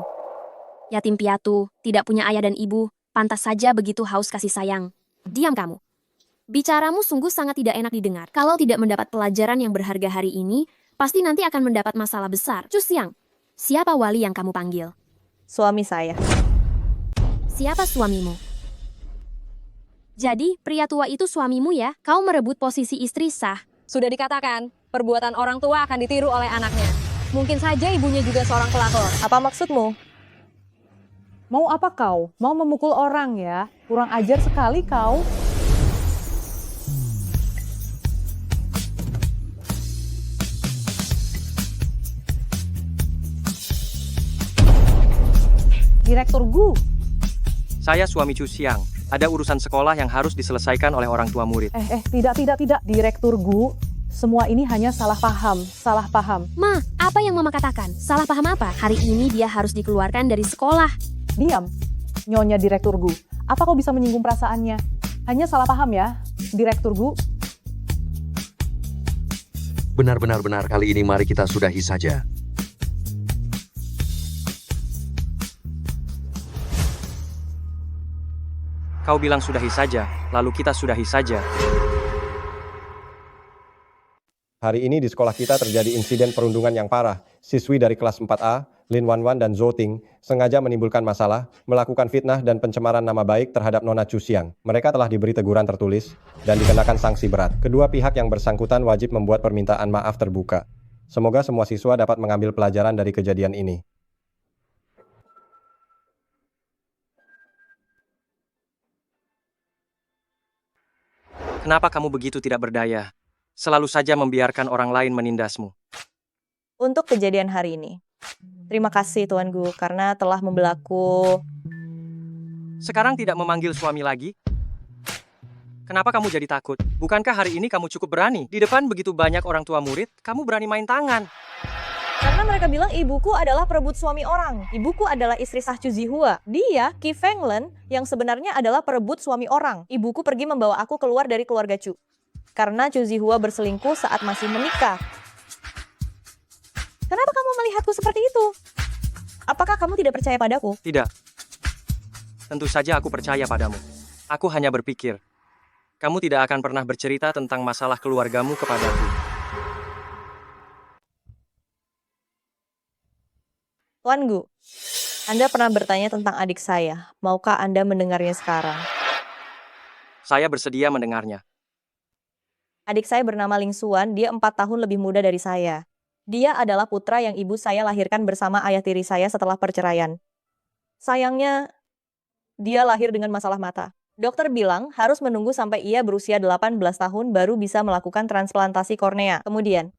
Yatim piatu, tidak punya ayah dan ibu, pantas saja begitu haus kasih sayang. Diam kamu. Bicaramu sungguh sangat tidak enak didengar. Kalau tidak mendapat pelajaran yang berharga hari ini, pasti nanti akan mendapat masalah besar. Chu Xiang, siapa wali yang kamu panggil? Suami saya. Siapa suamimu? Jadi, pria tua itu suamimu ya? Kau merebut posisi istri sah. Sudah dikatakan, perbuatan orang tua akan ditiru oleh anaknya. Mungkin saja ibunya juga seorang pelakor. Apa maksudmu? Mau apa kau? Mau memukul orang ya? Kurang ajar sekali kau. Direktur Gu. Saya suami Chu Xiang. Ada urusan sekolah yang harus diselesaikan oleh orang tua murid. Tidak. Direktur Gu, semua ini hanya salah paham. Ma, apa yang Mama katakan? Salah paham apa? Hari ini dia harus dikeluarkan dari sekolah. Diam, Nyonya Direktur Gu. Apa kau bisa menyinggung perasaannya? Hanya salah paham ya, Direktur Gu. Benar, kali ini mari kita sudahi saja. Kau bilang sudahi saja, lalu kita sudahi saja. Hari ini di sekolah kita terjadi insiden perundungan yang parah. Siswi dari kelas 4A, Lin Wanwan dan Zhou Ting, sengaja menimbulkan masalah, melakukan fitnah dan pencemaran nama baik terhadap Nona Chu Xiang. Mereka telah diberi teguran tertulis dan dikenakan sanksi berat. Kedua pihak yang bersangkutan wajib membuat permintaan maaf terbuka. Semoga semua siswa dapat mengambil pelajaran dari kejadian ini. Kenapa kamu begitu tidak berdaya? Selalu saja membiarkan orang lain menindasmu. Untuk kejadian hari ini, terima kasih Tuan Gu karena telah membelaku. Sekarang tidak memanggil suami lagi? Kenapa kamu jadi takut? Bukankah hari ini kamu cukup berani? Di depan begitu banyak orang tua murid, kamu berani main tangan. Karena mereka bilang ibuku adalah perebut suami orang. Ibuku adalah istri sah Chu Zihua. Dia, Qi Fenglen, yang sebenarnya adalah perebut suami orang. Ibuku pergi membawa aku keluar dari keluarga Chu. Karena Chu Zihua berselingkuh saat masih menikah. Kenapa kamu melihatku seperti itu? Apakah kamu tidak percaya padaku? Tidak. Tentu saja aku percaya padamu. Aku hanya berpikir, kamu tidak akan pernah bercerita tentang masalah keluargamu kepadaku. Tuan Gu, Anda pernah bertanya tentang adik saya. Maukah Anda mendengarnya sekarang? Saya bersedia mendengarnya. Adik saya bernama Ling Xuan, dia 4 tahun lebih muda dari saya. Dia adalah putra yang ibu saya lahirkan bersama ayah tiri saya setelah perceraian. Sayangnya, dia lahir dengan masalah mata. Dokter bilang harus menunggu sampai ia berusia 18 tahun baru bisa melakukan transplantasi kornea. Kemudian,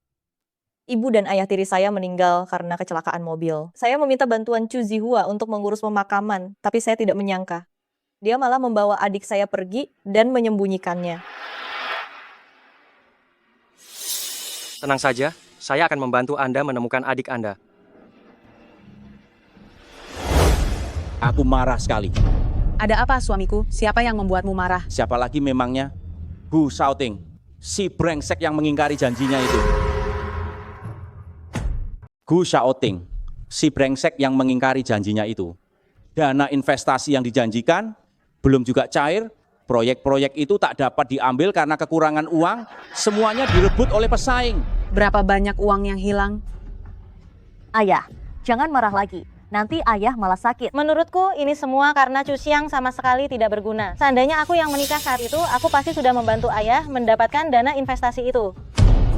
ibu dan ayah tiri saya meninggal karena kecelakaan mobil. Saya meminta bantuan Chu Zihua untuk mengurus pemakaman, tapi saya tidak menyangka. Dia malah membawa adik saya pergi dan menyembunyikannya. Tenang saja, saya akan membantu Anda menemukan adik Anda. Aku marah sekali. Ada apa suamiku? Siapa yang membuatmu marah? Siapa lagi memangnya? Gu Shaoting, si brengsek yang mengingkari janjinya itu. Gu Shaoting, si brengsek yang mengingkari janjinya itu. Dana investasi yang dijanjikan belum juga cair, proyek-proyek itu tak dapat diambil karena kekurangan uang, semuanya direbut oleh pesaing. Berapa banyak uang yang hilang? Ayah, jangan marah lagi. Nanti ayah malah sakit. Menurutku ini semua karena Chu Xiang sama sekali tidak berguna. Seandainya aku yang menikah saat itu, aku pasti sudah membantu ayah mendapatkan dana investasi itu.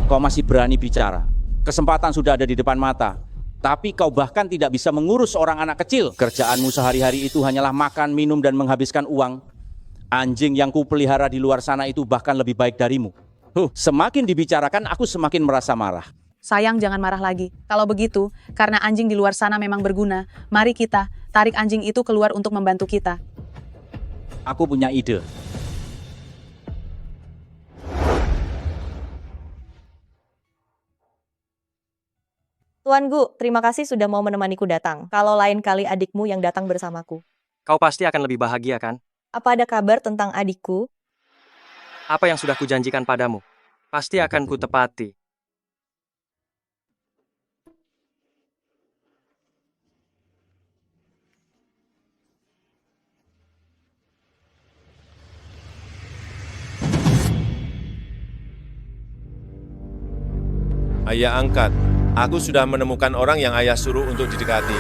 Kau masih berani bicara. Kesempatan sudah ada di depan mata. Tapi kau bahkan tidak bisa mengurus orang anak kecil. Kerjaanmu sehari-hari itu hanyalah makan, minum, dan menghabiskan uang. Anjing yang kupelihara di luar sana itu bahkan lebih baik darimu. Semakin dibicarakan aku semakin merasa marah. Sayang, jangan marah lagi. Kalau begitu, karena anjing di luar sana memang berguna, mari kita tarik anjing itu keluar untuk membantu kita. Aku punya ide. Tuan Gu, terima kasih sudah mau menemaniku datang. Kalau lain kali adikmu yang datang bersamaku. Kau pasti akan lebih bahagia, kan? Apa ada kabar tentang adikku? Apa yang sudah kujanjikan padamu, pasti akan kutepati. Ayah angkat, aku sudah menemukan orang yang ayah suruh untuk didekati.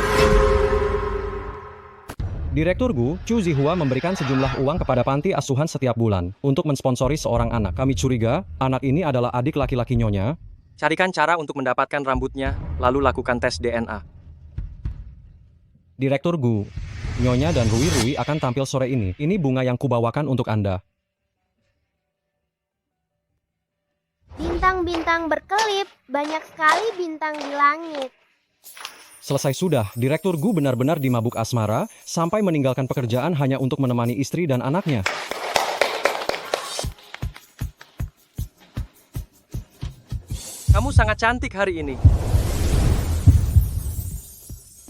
Direktur Gu, Chu Zihua memberikan sejumlah uang kepada panti asuhan setiap bulan untuk mensponsori seorang anak. Kami curiga, anak ini adalah adik laki-laki Nyonya. Carikan cara untuk mendapatkan rambutnya, lalu lakukan tes DNA. Direktur Gu, Nyonya dan Rui akan tampil sore ini. Ini bunga yang kubawakan untuk Anda. Bintang-bintang berkelip, banyak sekali bintang di langit. Selesai sudah, Direktur Gu benar-benar dimabuk asmara, sampai meninggalkan pekerjaan hanya untuk menemani istri dan anaknya. Kamu sangat cantik hari ini.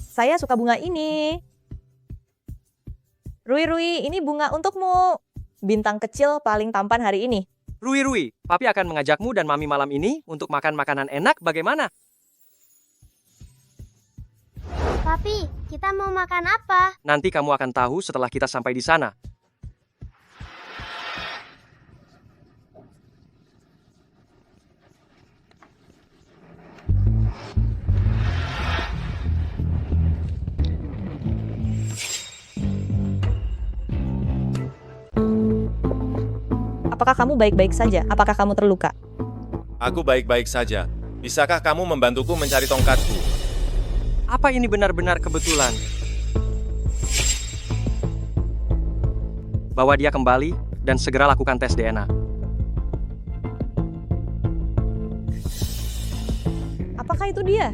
Saya suka bunga ini. Rui, ini bunga untukmu. Bintang kecil paling tampan hari ini. Rui, Papi akan mengajakmu dan Mami malam ini untuk makan makanan enak, bagaimana? Papi, kita mau makan apa? Nanti kamu akan tahu setelah kita sampai di sana. Apakah kamu baik-baik saja? Apakah kamu terluka? Aku baik-baik saja. Bisakah kamu membantuku mencari tongkatku? Apa ini benar-benar kebetulan? Bawa dia kembali dan segera lakukan tes DNA. apakah itu dia?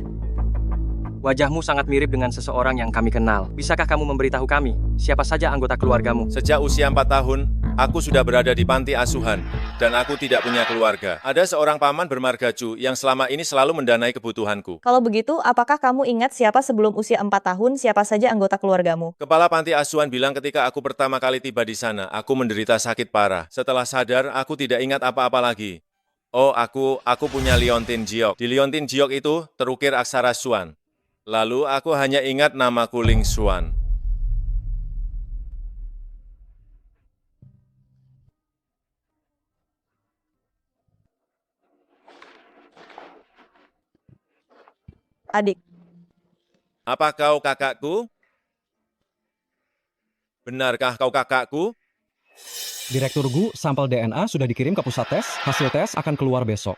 Wajahmu sangat mirip dengan seseorang yang kami kenal. Bisakah kamu memberitahu kami, siapa saja anggota keluargamu? Sejak usia 4 tahun, aku sudah berada di panti asuhan, dan aku tidak punya keluarga. Ada seorang paman bermarga Chu yang selama ini selalu mendanai kebutuhanku. Kalau begitu, apakah kamu ingat siapa sebelum usia 4 tahun, siapa saja anggota keluargamu? Kepala panti asuhan bilang ketika aku pertama kali tiba di sana, aku menderita sakit parah. Setelah sadar, aku tidak ingat apa-apa lagi. Oh, aku punya liontin jiok. Di liontin jiok itu terukir aksara Xuan. Lalu aku hanya ingat namaku Ling Xuan. Adik. Apa kau kakakku? Benarkah kau kakakku? Direktur Gu, sampel DNA sudah dikirim ke pusat tes. Hasil tes akan keluar besok.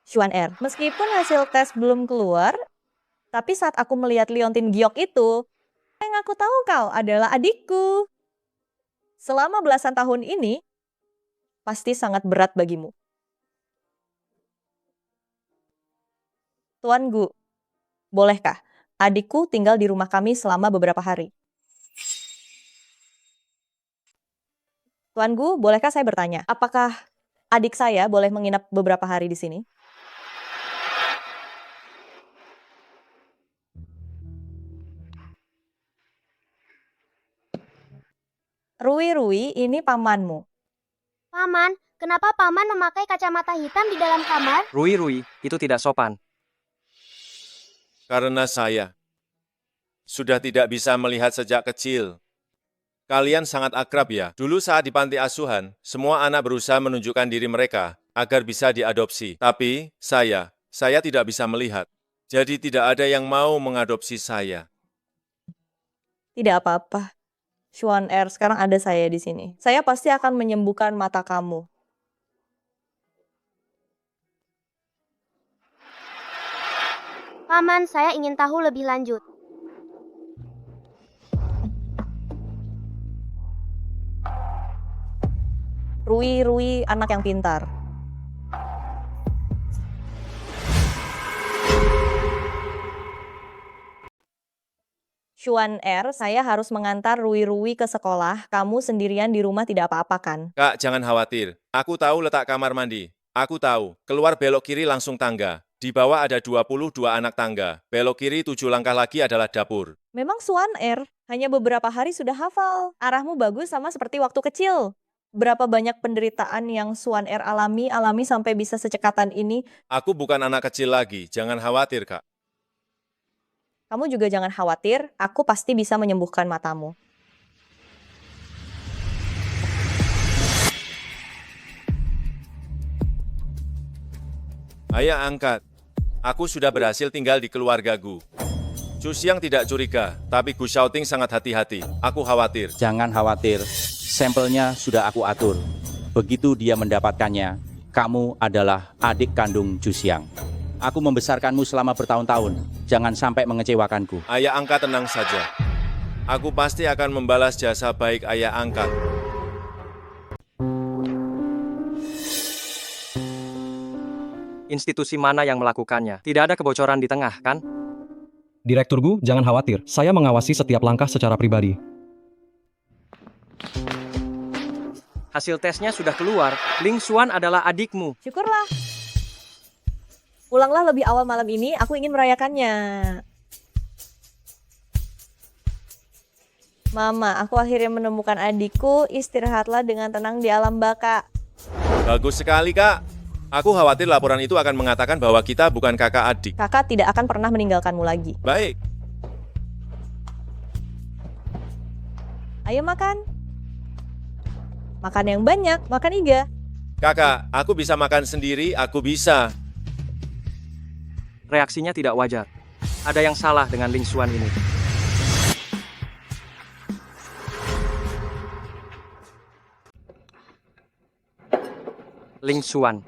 Xuan R. Meskipun hasil tes belum keluar, tapi saat aku melihat liontin giok itu, yang aku tahu kau adalah adikku. Selama belasan tahun ini, pasti sangat berat bagimu. Tuan Gu, bolehkah adikku tinggal di rumah kami selama beberapa hari? Tuan Gu, bolehkah saya bertanya, apakah adik saya boleh menginap beberapa hari di sini? Rui, ini pamanmu. Paman, kenapa paman memakai kacamata hitam di dalam kamar? Rui, itu tidak sopan. Karena saya sudah tidak bisa melihat sejak kecil. Kalian sangat akrab ya. Dulu saat di panti asuhan, semua anak berusaha menunjukkan diri mereka agar bisa diadopsi. Tapi saya tidak bisa melihat. Jadi tidak ada yang mau mengadopsi saya. Tidak apa-apa. Xuan R, sekarang ada saya di sini. Saya pasti akan menyembuhkan mata kamu. Paman, saya ingin tahu lebih lanjut. Rui, anak yang pintar. Xuan R, saya harus mengantar Rui ke sekolah. Kamu sendirian di rumah tidak apa-apa kan? Kak, jangan khawatir. Aku tahu letak kamar mandi. Aku tahu. Keluar belok kiri langsung tangga. Di bawah ada 22 anak tangga. Belok kiri 7 langkah lagi adalah dapur. Memang Xuan R, hanya beberapa hari sudah hafal. Arahmu bagus sama seperti waktu kecil. Berapa banyak penderitaan yang Xuan R alami sampai bisa secekatan ini? Aku bukan anak kecil lagi. Jangan khawatir, Kak. Kamu juga jangan khawatir, aku pasti bisa menyembuhkan matamu. Ayah angkat. Aku sudah berhasil tinggal di keluarga Gu. Chu Xiang tidak curiga, tapi Gu Xiaoting sangat hati-hati. Aku khawatir. Jangan khawatir, sampelnya sudah aku atur. Begitu dia mendapatkannya, kamu adalah adik kandung Chu Xiang. Aku membesarkanmu selama bertahun-tahun. Jangan sampai mengecewakanku. Ayah angkat tenang saja. Aku pasti akan membalas jasa baik ayah angkat. Institusi mana yang melakukannya? Tidak ada kebocoran di tengah, kan? Direktur Gu, jangan khawatir. Saya mengawasi setiap langkah secara pribadi. Hasil tesnya sudah keluar. Ling Xuan adalah adikmu. Syukurlah. Pulanglah lebih awal malam ini, aku ingin merayakannya. Mama, aku akhirnya menemukan adikku. Istirahatlah dengan tenang di alam baka. Bagus sekali, Kak. Aku khawatir laporan itu akan mengatakan bahwa kita bukan kakak adik. Kakak tidak akan pernah meninggalkanmu lagi. Baik. Ayo makan. Makan yang banyak, makan iga. Kakak, aku bisa makan sendiri, aku bisa. Reaksinya tidak wajar. Ada yang salah dengan Ling Xuan ini. Ling Xuan.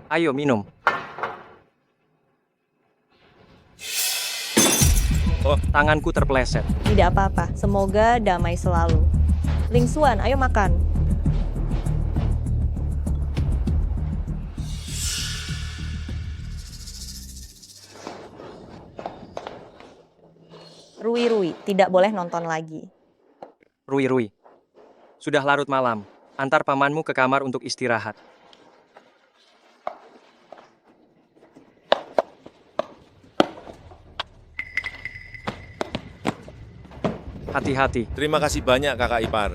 Ayo minum. Oh, tanganku terpeleset. Tidak apa-apa, semoga damai selalu. Ling Xuan, ayo makan. Rui, tidak boleh nonton lagi. Rui, sudah larut malam. Antar pamanmu ke kamar untuk istirahat. Hati-hati. Terima kasih banyak kakak ipar.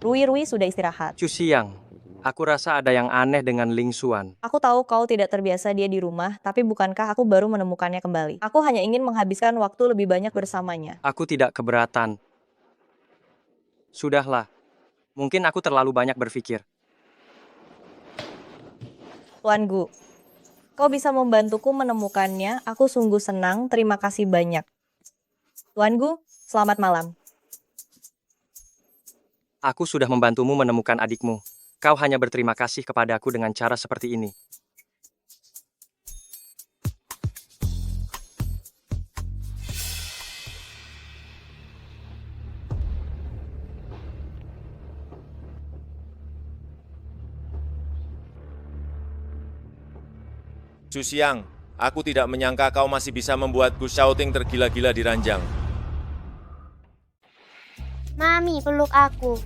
Rui sudah istirahat. Chu Xiang, aku rasa ada yang aneh dengan Ling Xuan. Aku tahu kau tidak terbiasa dia di rumah, tapi bukankah aku baru menemukannya kembali? Aku hanya ingin menghabiskan waktu lebih banyak bersamanya. Aku tidak keberatan. Sudahlah. Mungkin aku terlalu banyak berpikir. Tuan Gu, kau bisa membantuku menemukannya. Aku sungguh senang. Terima kasih banyak. Tuan Gu, selamat malam. Aku sudah membantumu menemukan adikmu. Kau hanya berterima kasih kepadaku dengan cara seperti ini. Chu Xiang, aku tidak menyangka kau masih bisa membuatku shouting tergila-gila di ranjang. Mami, peluk aku.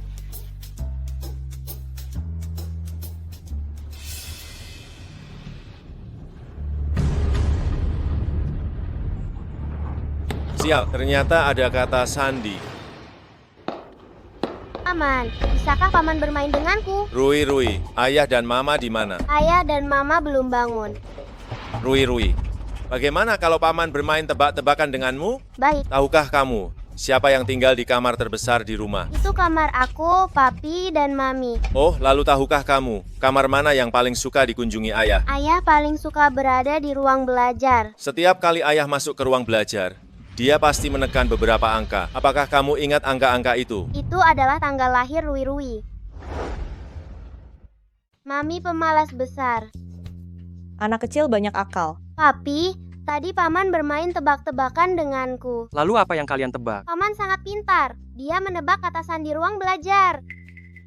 Sial, ternyata ada kata sandi. Paman, bisakah paman bermain denganku? Rui, ayah dan mama di mana? Ayah dan mama belum bangun. Rui, bagaimana kalau paman bermain tebak-tebakan denganmu? Baik, Tahukah kamu, siapa yang tinggal di kamar terbesar di rumah? itu kamar aku, papi, dan mami. Oh, lalu tahukah kamu, kamar mana yang paling suka dikunjungi ayah? Ayah paling suka berada di ruang belajar. Setiap kali ayah masuk ke ruang belajar, dia pasti menekan beberapa angka. Apakah kamu ingat angka-angka itu? Itu adalah tanggal lahir Rui. Mami pemalas besar. Anak kecil banyak akal. Papi, tadi paman bermain tebak-tebakan denganku. Lalu apa yang kalian tebak? Paman sangat pintar. Dia menebak kata sandi ruang belajar.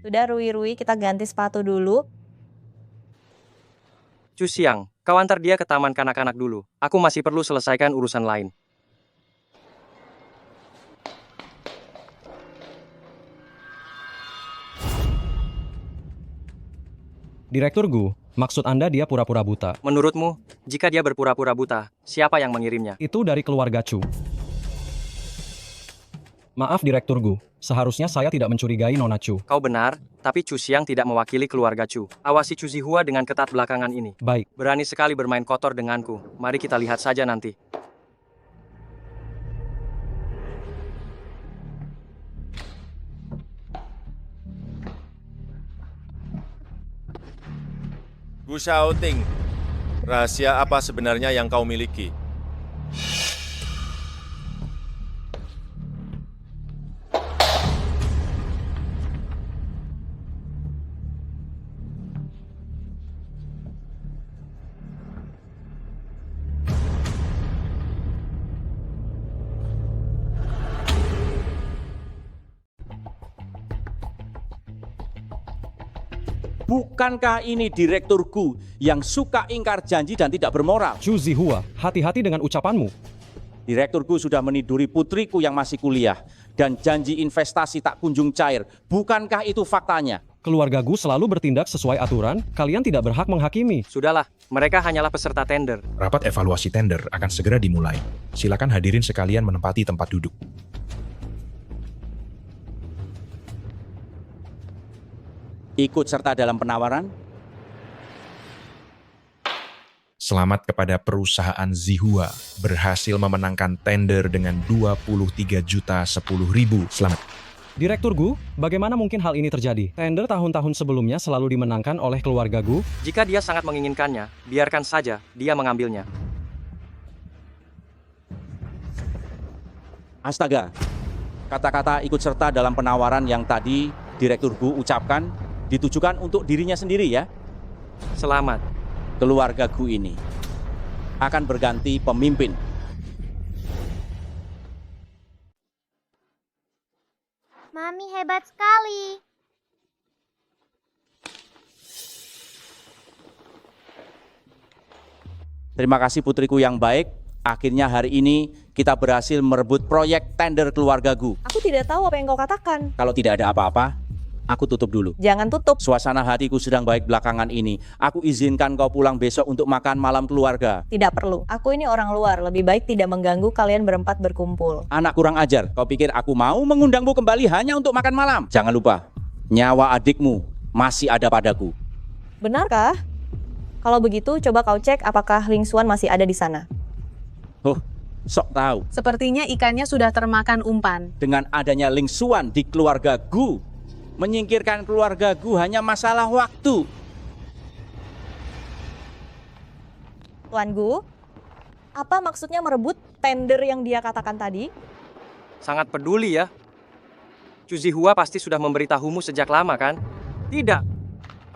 Sudah Rui, kita ganti sepatu dulu. Chu Xiang, kau antar dia ke taman kanak-kanak dulu. Aku masih perlu selesaikan urusan lain. Direktur Gu, maksud Anda dia pura-pura buta? Menurutmu, jika dia berpura-pura buta, siapa yang mengirimnya? Itu dari keluarga Chu. Maaf Direktur Gu, seharusnya saya tidak mencurigai Nona Chu. Kau benar, tapi Chu Xiang tidak mewakili keluarga Chu. Awasi Chu Zihua dengan ketat belakangan ini. Baik. Berani sekali bermain kotor denganku. Mari kita lihat saja nanti. Gu Shaoting, rahasia apa sebenarnya yang kau miliki? Bukankah ini direkturku yang suka ingkar janji dan tidak bermoral? Chu Zihua, hati-hati dengan ucapanmu. Direkturku sudah meniduri putriku yang masih kuliah dan janji investasi tak kunjung cair. Bukankah itu faktanya? Keluarga Gu selalu bertindak sesuai aturan, kalian tidak berhak menghakimi. Sudahlah, mereka hanyalah peserta tender. Rapat evaluasi tender akan segera dimulai. Silakan hadirin sekalian menempati tempat duduk. Ikut serta dalam penawaran? Selamat kepada perusahaan Zihua berhasil memenangkan tender dengan 23.010.000. Selamat. Direktur Gu, bagaimana mungkin hal ini terjadi? Tender tahun-tahun sebelumnya selalu dimenangkan oleh keluarga Gu. Jika dia sangat menginginkannya, biarkan saja dia mengambilnya. Astaga, kata-kata ikut serta dalam penawaran yang tadi Direktur Gu ucapkan ditujukan untuk dirinya sendiri ya. Selamat. Keluarga Gu ini akan berganti pemimpin. Mami hebat sekali. Terima kasih putriku yang baik. Akhirnya hari ini kita berhasil merebut proyek tender keluargaku. Aku tidak tahu apa yang kau katakan. Kalau tidak ada apa-apa, aku tutup dulu. Jangan tutup. Suasana hatiku sedang baik belakangan ini. Aku izinkan kau pulang besok untuk makan malam keluarga. Tidak perlu. Aku ini orang luar. Lebih baik tidak mengganggu kalian berempat berkumpul. Anak kurang ajar. Kau pikir aku mau mengundangmu kembali hanya untuk makan malam? Jangan lupa, nyawa adikmu masih ada padaku. Benarkah? Kalau begitu, coba kau cek apakah Ling Xuan masih ada di sana. Oh, sok tahu. Sepertinya ikannya sudah termakan umpan. Dengan adanya Ling Xuan di keluarga Gu, menyingkirkan keluarga Gu hanya masalah waktu. Tuan Gu, apa maksudnya merebut tender yang dia katakan tadi? Sangat peduli ya. Chu Zihua pasti sudah memberitahumu sejak lama kan? Tidak.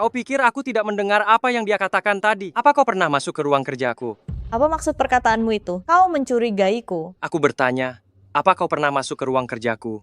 Kau pikir aku tidak mendengar apa yang dia katakan tadi? Apa kau pernah masuk ke ruang kerjaku? Apa maksud perkataanmu itu? Kau mencurigaiku. Aku bertanya, apa kau pernah masuk ke ruang kerjaku?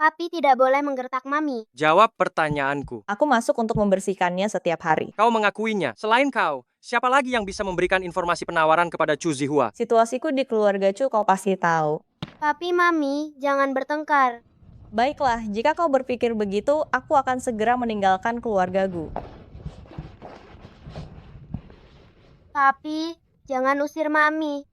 Papi tidak boleh menggertak Mami. Jawab pertanyaanku. Aku masuk untuk membersihkannya setiap hari. Kau mengakuinya. Selain kau, siapa lagi yang bisa memberikan informasi penawaran kepada Chu Zihua? Situasiku di keluarga Chu kau pasti tahu. Papi, Mami, jangan bertengkar. Baiklah, jika kau berpikir begitu, aku akan segera meninggalkan keluarga Gu. Papi, jangan usir Mami.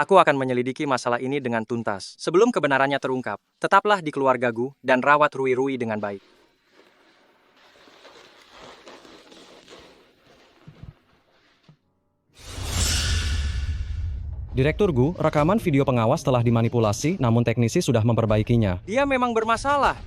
Aku akan menyelidiki masalah ini dengan tuntas. Sebelum kebenarannya terungkap, tetaplah di keluarga Gu dan rawat Rui dengan baik. Direktur Gu, rekaman video pengawas telah dimanipulasi, namun teknisi sudah memperbaikinya. Dia memang bermasalah.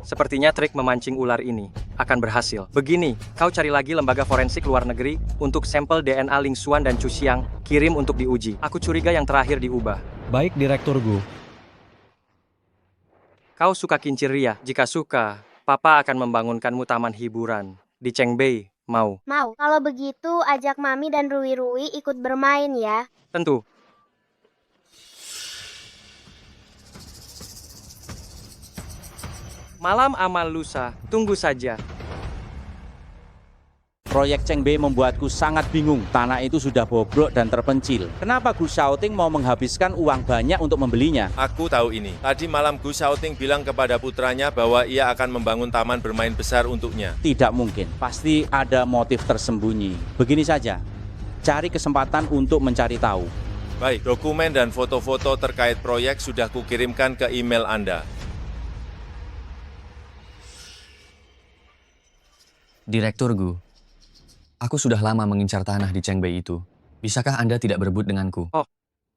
Sepertinya trik memancing ular ini akan berhasil. Begini, kau cari lagi lembaga forensik luar negeri untuk sampel DNA Ling Xuan dan Chu Xiang, kirim untuk diuji. Aku curiga yang terakhir diubah. Baik, Direktur Gu. Kau suka kincir ria? Jika suka, Papa akan membangunkanmu taman hiburan di Chengbei. Mau? Mau. Kalau begitu, ajak Mami dan Rui ikut bermain ya. Tentu. Malam amal lusa, tunggu saja. Proyek Chengbei membuatku sangat bingung. Tanah itu sudah bobrok dan terpencil. Kenapa Gu Shaoting mau menghabiskan uang banyak untuk membelinya? Aku tahu ini. Tadi malam Gu Shaoting bilang kepada putranya bahwa ia akan membangun taman bermain besar untuknya. Tidak mungkin. Pasti ada motif tersembunyi. Begini saja, cari kesempatan untuk mencari tahu. Baik, dokumen dan foto-foto terkait proyek sudah kukirimkan ke email Anda. Direktur Gu, aku sudah lama mengincar tanah di Chengbei itu. Bisakah Anda tidak berebut denganku? Oh,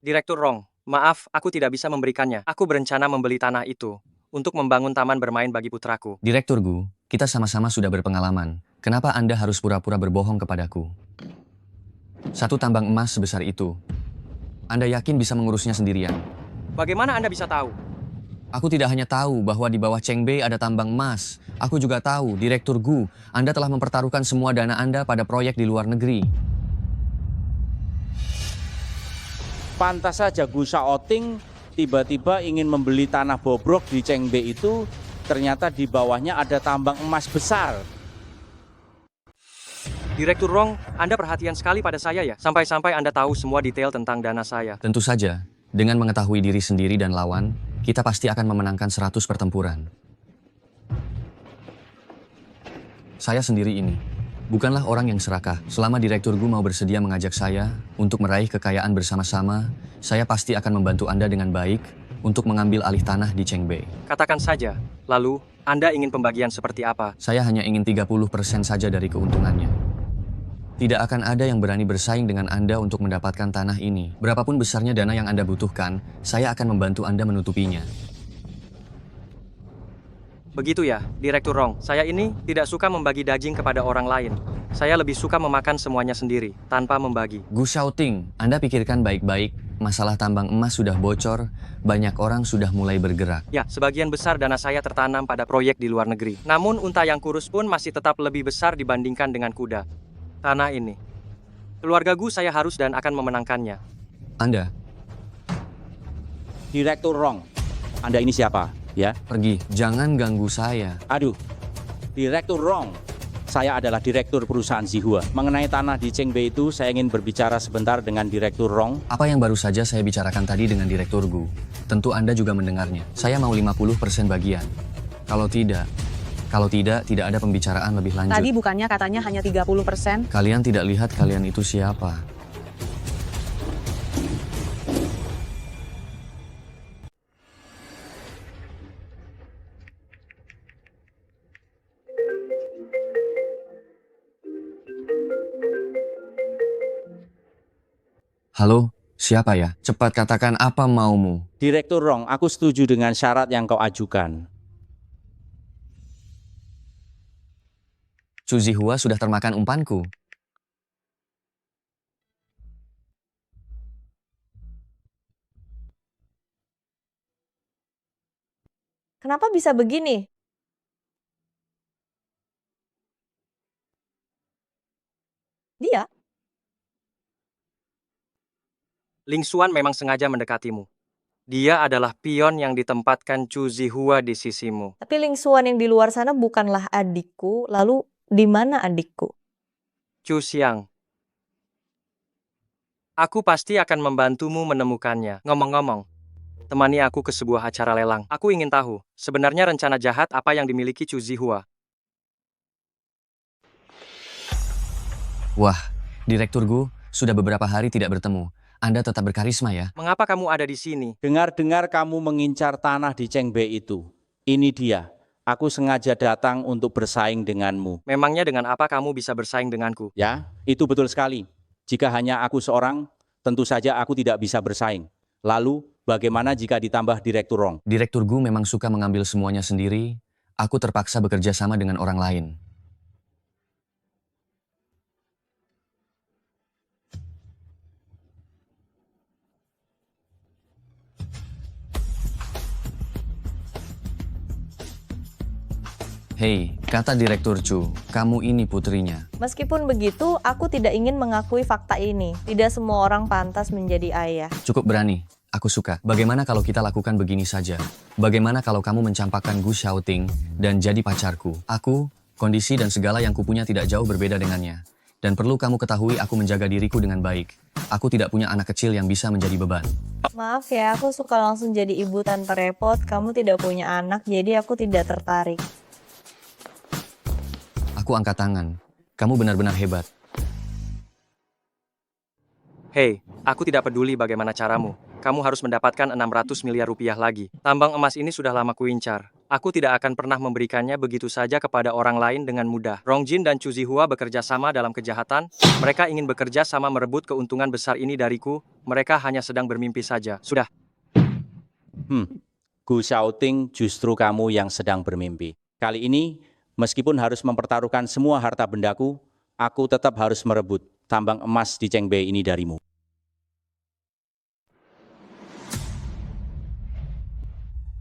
Direktur Rong, maaf, aku tidak bisa memberikannya. Aku berencana membeli tanah itu untuk membangun taman bermain bagi putraku. Direktur Gu, kita sama-sama sudah berpengalaman. Kenapa Anda harus pura-pura berbohong kepadaku? Satu tambang emas sebesar itu, Anda yakin bisa mengurusnya sendirian? Bagaimana Anda bisa tahu? Aku tidak hanya tahu bahwa di bawah Chengbei ada tambang emas. Aku juga tahu, Direktur Gu, Anda telah mempertaruhkan semua dana Anda pada proyek di luar negeri. Pantas saja Gu Shaoting tiba-tiba ingin membeli tanah bobrok di Chengbei itu, ternyata di bawahnya ada tambang emas besar. Direktur Rong, Anda perhatian sekali pada saya ya? Sampai-sampai Anda tahu semua detail tentang dana saya. Tentu saja, dengan mengetahui diri sendiri dan lawan, kita pasti akan memenangkan 100 pertempuran. Saya sendiri ini bukanlah orang yang serakah. Selama Direktur Gu mau bersedia mengajak saya untuk meraih kekayaan bersama-sama, saya pasti akan membantu Anda dengan baik untuk mengambil alih tanah di Chengbei. Katakan saja, lalu Anda ingin pembagian seperti apa? Saya hanya ingin 30% saja dari keuntungannya. Tidak akan ada yang berani bersaing dengan Anda untuk mendapatkan tanah ini. Berapapun besarnya dana yang Anda butuhkan, saya akan membantu Anda menutupinya. Begitu ya, Direktur Rong. Saya ini tidak suka membagi daging kepada orang lain. Saya lebih suka memakan semuanya sendiri, tanpa membagi. Gu Shaoting, Anda pikirkan baik-baik. Masalah tambang emas sudah bocor, banyak orang sudah mulai bergerak. Ya, sebagian besar dana saya tertanam pada proyek di luar negeri. Namun unta yang kurus pun masih tetap lebih besar dibandingkan dengan kuda. Tanah ini. Keluarga Gu saya harus dan akan memenangkannya. Anda. Direktur Rong, Anda ini siapa? Ya, Pergi, jangan ganggu saya. aduh, Direktur Rong. Saya adalah Direktur perusahaan Zihua. Mengenai tanah di Chengbei itu, saya ingin berbicara sebentar dengan Direktur Rong. Apa yang baru saja saya bicarakan tadi dengan Direktur Gu? Tentu Anda juga mendengarnya. Saya mau 50% bagian. Kalau tidak, tidak ada pembicaraan lebih lanjut. Tadi bukannya katanya hanya 30%? Kalian tidak lihat kalian itu siapa? Halo, siapa ya? Cepat katakan apa maumu. Direktur Rong, aku setuju dengan syarat yang kau ajukan. Chu Zihua sudah termakan umpanku. Kenapa bisa begini? Dia? Ling Xuan memang sengaja mendekatimu. Dia adalah pion yang ditempatkan Chu Zihua di sisimu. Tapi Ling Xuan yang di luar sana bukanlah adikku. Lalu di mana adikku? Chu Xiang. Aku pasti akan membantumu menemukannya. Ngomong-ngomong, temani aku ke sebuah acara lelang. Aku ingin tahu, sebenarnya rencana jahat apa yang dimiliki Chu Zihua. Wah, Direktur Gu, sudah beberapa hari tidak bertemu. Anda tetap berkarisma ya? Mengapa kamu ada di sini? Dengar-dengar kamu mengincar tanah di Chengbei itu. Ini dia. Aku sengaja datang untuk bersaing denganmu. Memangnya dengan apa kamu bisa bersaing denganku? Ya, itu betul sekali. Jika hanya aku seorang, tentu saja aku tidak bisa bersaing. Lalu, bagaimana jika ditambah Direktur Rong? Direktur Gu memang suka mengambil semuanya sendiri. Aku terpaksa bekerja sama dengan orang lain. Hei, kata Direktur Chu, kamu ini putrinya. Meskipun begitu, aku tidak ingin mengakui fakta ini. Tidak semua orang pantas menjadi ayah. Cukup berani, aku suka. Bagaimana kalau kita lakukan begini saja? Bagaimana kalau kamu mencampakkan Gu Xiaoting dan jadi pacarku? Aku, kondisi dan segala yang kupunya tidak jauh berbeda dengannya. Dan perlu kamu ketahui aku menjaga diriku dengan baik. Aku tidak punya anak kecil yang bisa menjadi beban. Maaf ya, aku suka langsung jadi ibu tanpa repot. Kamu tidak punya anak, jadi aku tidak tertarik. Aku angkat tangan. Kamu benar-benar hebat. Hei, aku tidak peduli bagaimana caramu. Kamu harus mendapatkan 600 miliar rupiah lagi. Tambang emas ini sudah lama kuincar. Aku tidak akan pernah memberikannya begitu saja kepada orang lain dengan mudah. Rong Jin dan Chu Zihua bekerja sama dalam kejahatan. Mereka ingin bekerja sama merebut keuntungan besar ini dariku. Mereka hanya sedang bermimpi saja. Sudah. Gu Xiaoting justru kamu yang sedang bermimpi. Kali ini, meskipun harus mempertaruhkan semua harta bendaku, aku tetap harus merebut tambang emas di Chengbei ini darimu.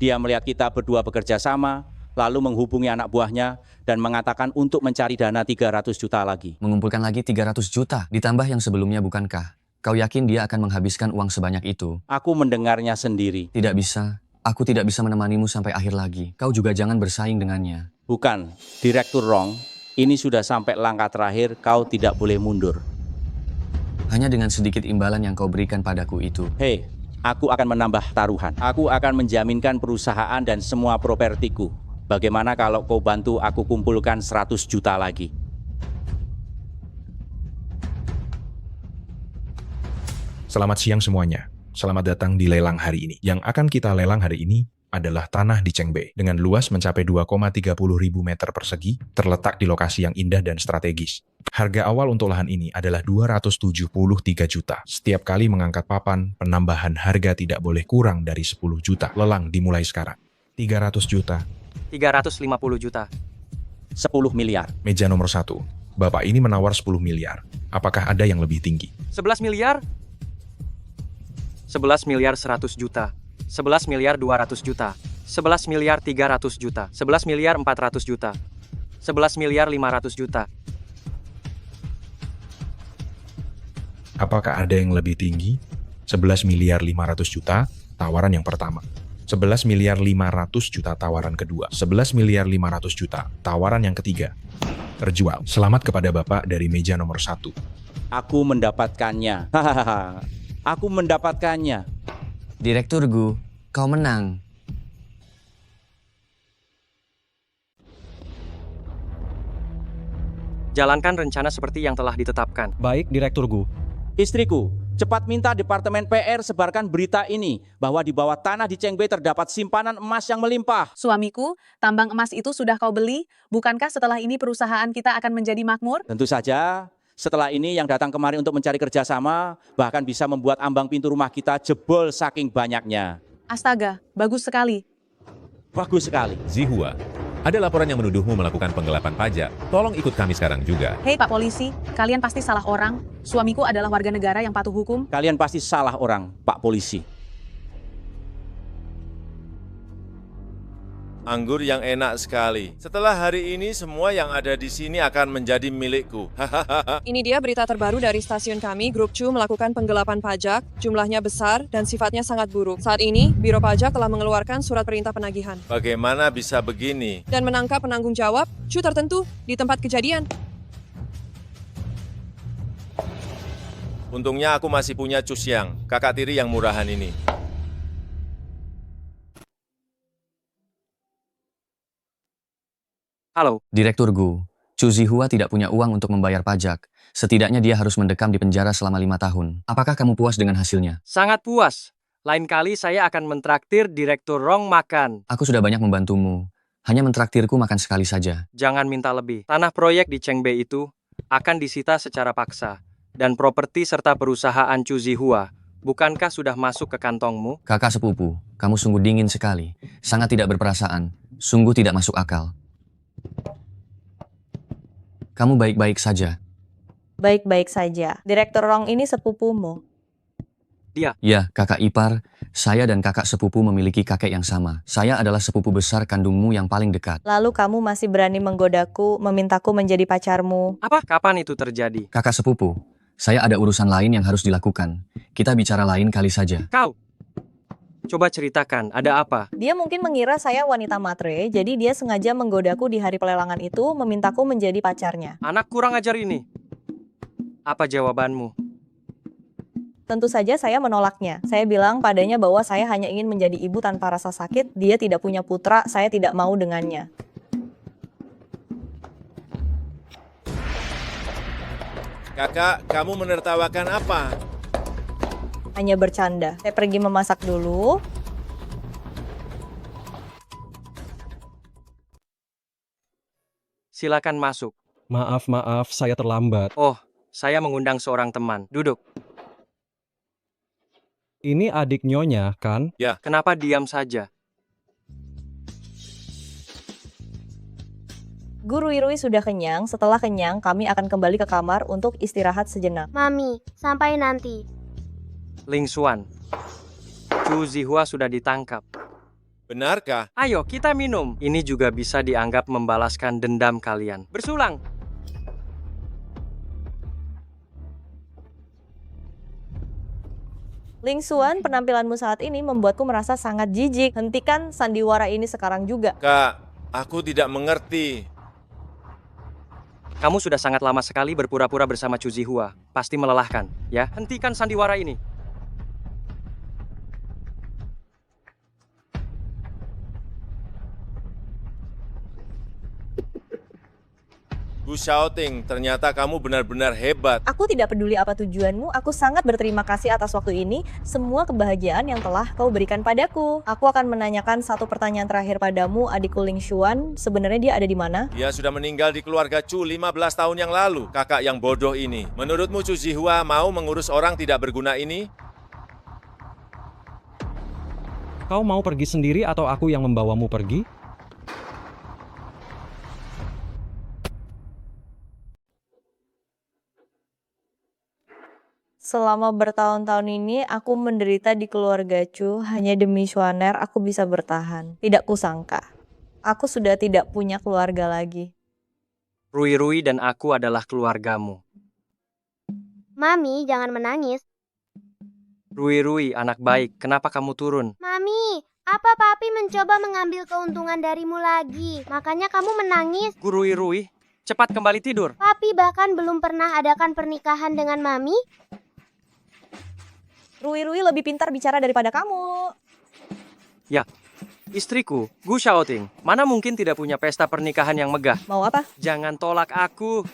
Dia melihat kita berdua bekerja sama, lalu menghubungi anak buahnya dan mengatakan untuk mencari dana 300 juta lagi. Mengumpulkan lagi 300 juta, ditambah yang sebelumnya bukankah? Kau yakin dia akan menghabiskan uang sebanyak itu? Aku mendengarnya sendiri. Tidak bisa. Aku tidak bisa menemanimu sampai akhir lagi. Kau juga jangan bersaing dengannya. Bukan, Direktur Rong, ini sudah sampai langkah terakhir, kau tidak boleh mundur. Hanya dengan sedikit imbalan yang kau berikan padaku itu. Hei, aku akan menambah taruhan. Aku akan menjaminkan perusahaan dan semua propertiku. Bagaimana kalau kau bantu aku kumpulkan 100 juta lagi? Selamat siang semuanya. Selamat datang di lelang hari ini. Yang akan kita lelang hari ini adalah tanah di Chengbei dengan luas mencapai 2,30 ribu meter persegi, terletak di lokasi yang indah dan strategis. Harga awal untuk lahan ini adalah 273 juta. Setiap kali mengangkat papan, penambahan harga tidak boleh kurang dari 10 juta. Lelang dimulai sekarang. 300 juta. 350 juta. 10 miliar. Meja nomor 1. Bapak ini menawar 10 miliar. Apakah ada yang lebih tinggi? 11 miliar? 11 miliar 100 juta. 11 miliar 200 juta. 11 miliar 300 juta. 11 miliar 400 juta. 11 miliar 500 juta. Apakah ada yang lebih tinggi? 11 miliar 500 juta, tawaran yang pertama. 11 miliar 500 juta tawaran kedua. 11 miliar 500 juta tawaran yang ketiga. Terjual. Selamat kepada Bapak dari meja nomor 1. Aku mendapatkannya. Hahaha. Aku mendapatkannya. Direktur Gu, kau menang. Jalankan rencana seperti yang telah ditetapkan. Baik, Direktur Gu. Istriku, cepat minta Departemen PR sebarkan berita ini bahwa di bawah tanah di Chengbei terdapat simpanan emas yang melimpah. Suamiku, tambang emas itu sudah kau beli? Bukankah setelah ini perusahaan kita akan menjadi makmur? Tentu saja, setelah ini yang datang kemari untuk mencari kerjasama bahkan bisa membuat ambang pintu rumah kita jebol saking banyaknya. Astaga, bagus sekali. Bagus sekali. Zihua, ada laporan yang menuduhmu melakukan penggelapan pajak. Tolong ikut kami sekarang juga. Hei Pak Polisi, kalian pasti salah orang. Suamiku adalah warga negara yang patuh hukum. Kalian pasti salah orang, Pak Polisi. Anggur yang enak sekali. Setelah hari ini semua yang ada di sini akan menjadi milikku. Ini dia berita terbaru dari stasiun kami. Grup Chu melakukan penggelapan pajak. Jumlahnya besar dan sifatnya sangat buruk. Saat ini, Biro Pajak telah mengeluarkan surat perintah penagihan. Bagaimana bisa begini? Dan menangkap penanggung jawab Chu tertentu di tempat kejadian. Untungnya aku masih punya Chu Xiang, kakak tiri yang murahan ini. Halo. Direktur Gu, Chu Zihua tidak punya uang untuk membayar pajak. Setidaknya dia harus mendekam di penjara selama 5 tahun. Apakah kamu puas dengan hasilnya? Sangat puas. Lain kali saya akan mentraktir Direktur Rong makan. Aku sudah banyak membantumu. Hanya mentraktirku makan sekali saja. Jangan minta lebih. Tanah proyek di Chengbei itu akan disita secara paksa. Dan properti serta perusahaan Chu Zihua, bukankah sudah masuk ke kantongmu? Kakak sepupu, kamu sungguh dingin sekali. Sangat tidak berperasaan. Sungguh tidak masuk akal. Kamu baik-baik saja. Baik-baik saja. Direktur Rong ini sepupumu. Dia. Ya, kakak ipar. Saya dan kakak sepupu memiliki kakek yang sama. Saya adalah sepupu besar kandungmu yang paling dekat. Lalu kamu masih berani menggodaku, memintaku menjadi pacarmu. Apa? Kapan itu terjadi? Kakak sepupu, saya ada urusan lain yang harus dilakukan. Kita bicara lain kali saja. Kau! Coba ceritakan, ada apa? Dia mungkin mengira saya wanita matre, jadi dia sengaja menggodaku di hari pelelangan itu, memintaku menjadi pacarnya. Anak kurang ajar ini. Apa jawabanmu? Tentu saja saya menolaknya. Saya bilang padanya bahwa saya hanya ingin menjadi ibu tanpa rasa sakit, dia tidak punya putra, saya tidak mau dengannya. Kakak, kamu menertawakan apa? Hanya bercanda. Saya pergi memasak dulu. Silakan masuk. Maaf, saya terlambat. Oh, saya mengundang seorang teman. Duduk. Ini adik Nyonya, kan? Ya. Kenapa diam saja? Guru Irui sudah kenyang. Setelah kenyang, kami akan kembali ke kamar untuk istirahat sejenak. Mami, sampai nanti. Ling Xuan, Chu Zihua sudah ditangkap. Benarkah? Ayo kita minum. Ini juga bisa dianggap membalaskan dendam kalian. Bersulang. Ling Xuan, penampilanmu saat ini membuatku merasa sangat jijik. Hentikan sandiwara ini sekarang juga. Kak, aku tidak mengerti. Kamu sudah sangat lama sekali berpura-pura bersama Chu Zihua. Pasti melelahkan, ya? Hentikan sandiwara ini. Bu Xiaoting, ternyata kamu benar-benar hebat. Aku tidak peduli apa tujuanmu, aku sangat berterima kasih atas waktu ini, semua kebahagiaan yang telah kau berikan padaku. Aku akan menanyakan satu pertanyaan terakhir padamu, adikku Ling Xuan, sebenarnya dia ada di mana? Dia sudah meninggal di keluarga Chu 15 tahun yang lalu, kakak yang bodoh ini. Menurutmu Chu Zihua mau mengurus orang tidak berguna ini? Kau mau pergi sendiri atau aku yang membawamu pergi? Selama bertahun-tahun ini, aku menderita di keluarga Chu, hanya demi Xuaner aku bisa bertahan. Tidak kusangka, aku sudah tidak punya keluarga lagi. Rui dan aku adalah keluargamu. Mami, jangan menangis. Rui, anak baik, kenapa kamu turun? Mami, Apa Papi mencoba mengambil keuntungan darimu lagi? Makanya kamu menangis. Guru Rui, cepat kembali tidur. Papi bahkan belum pernah adakan pernikahan dengan Mami. Rui lebih pintar bicara daripada kamu. Ya, istriku, Gu Xiaoting, mana mungkin tidak punya pesta pernikahan yang megah? Mau apa? Jangan tolak aku.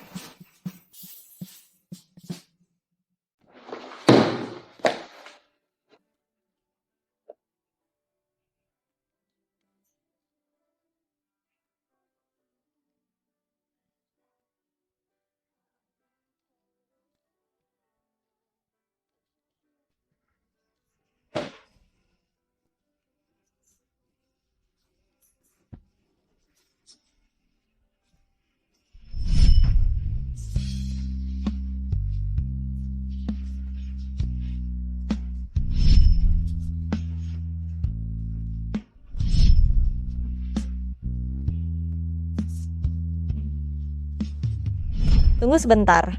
Tunggu sebentar.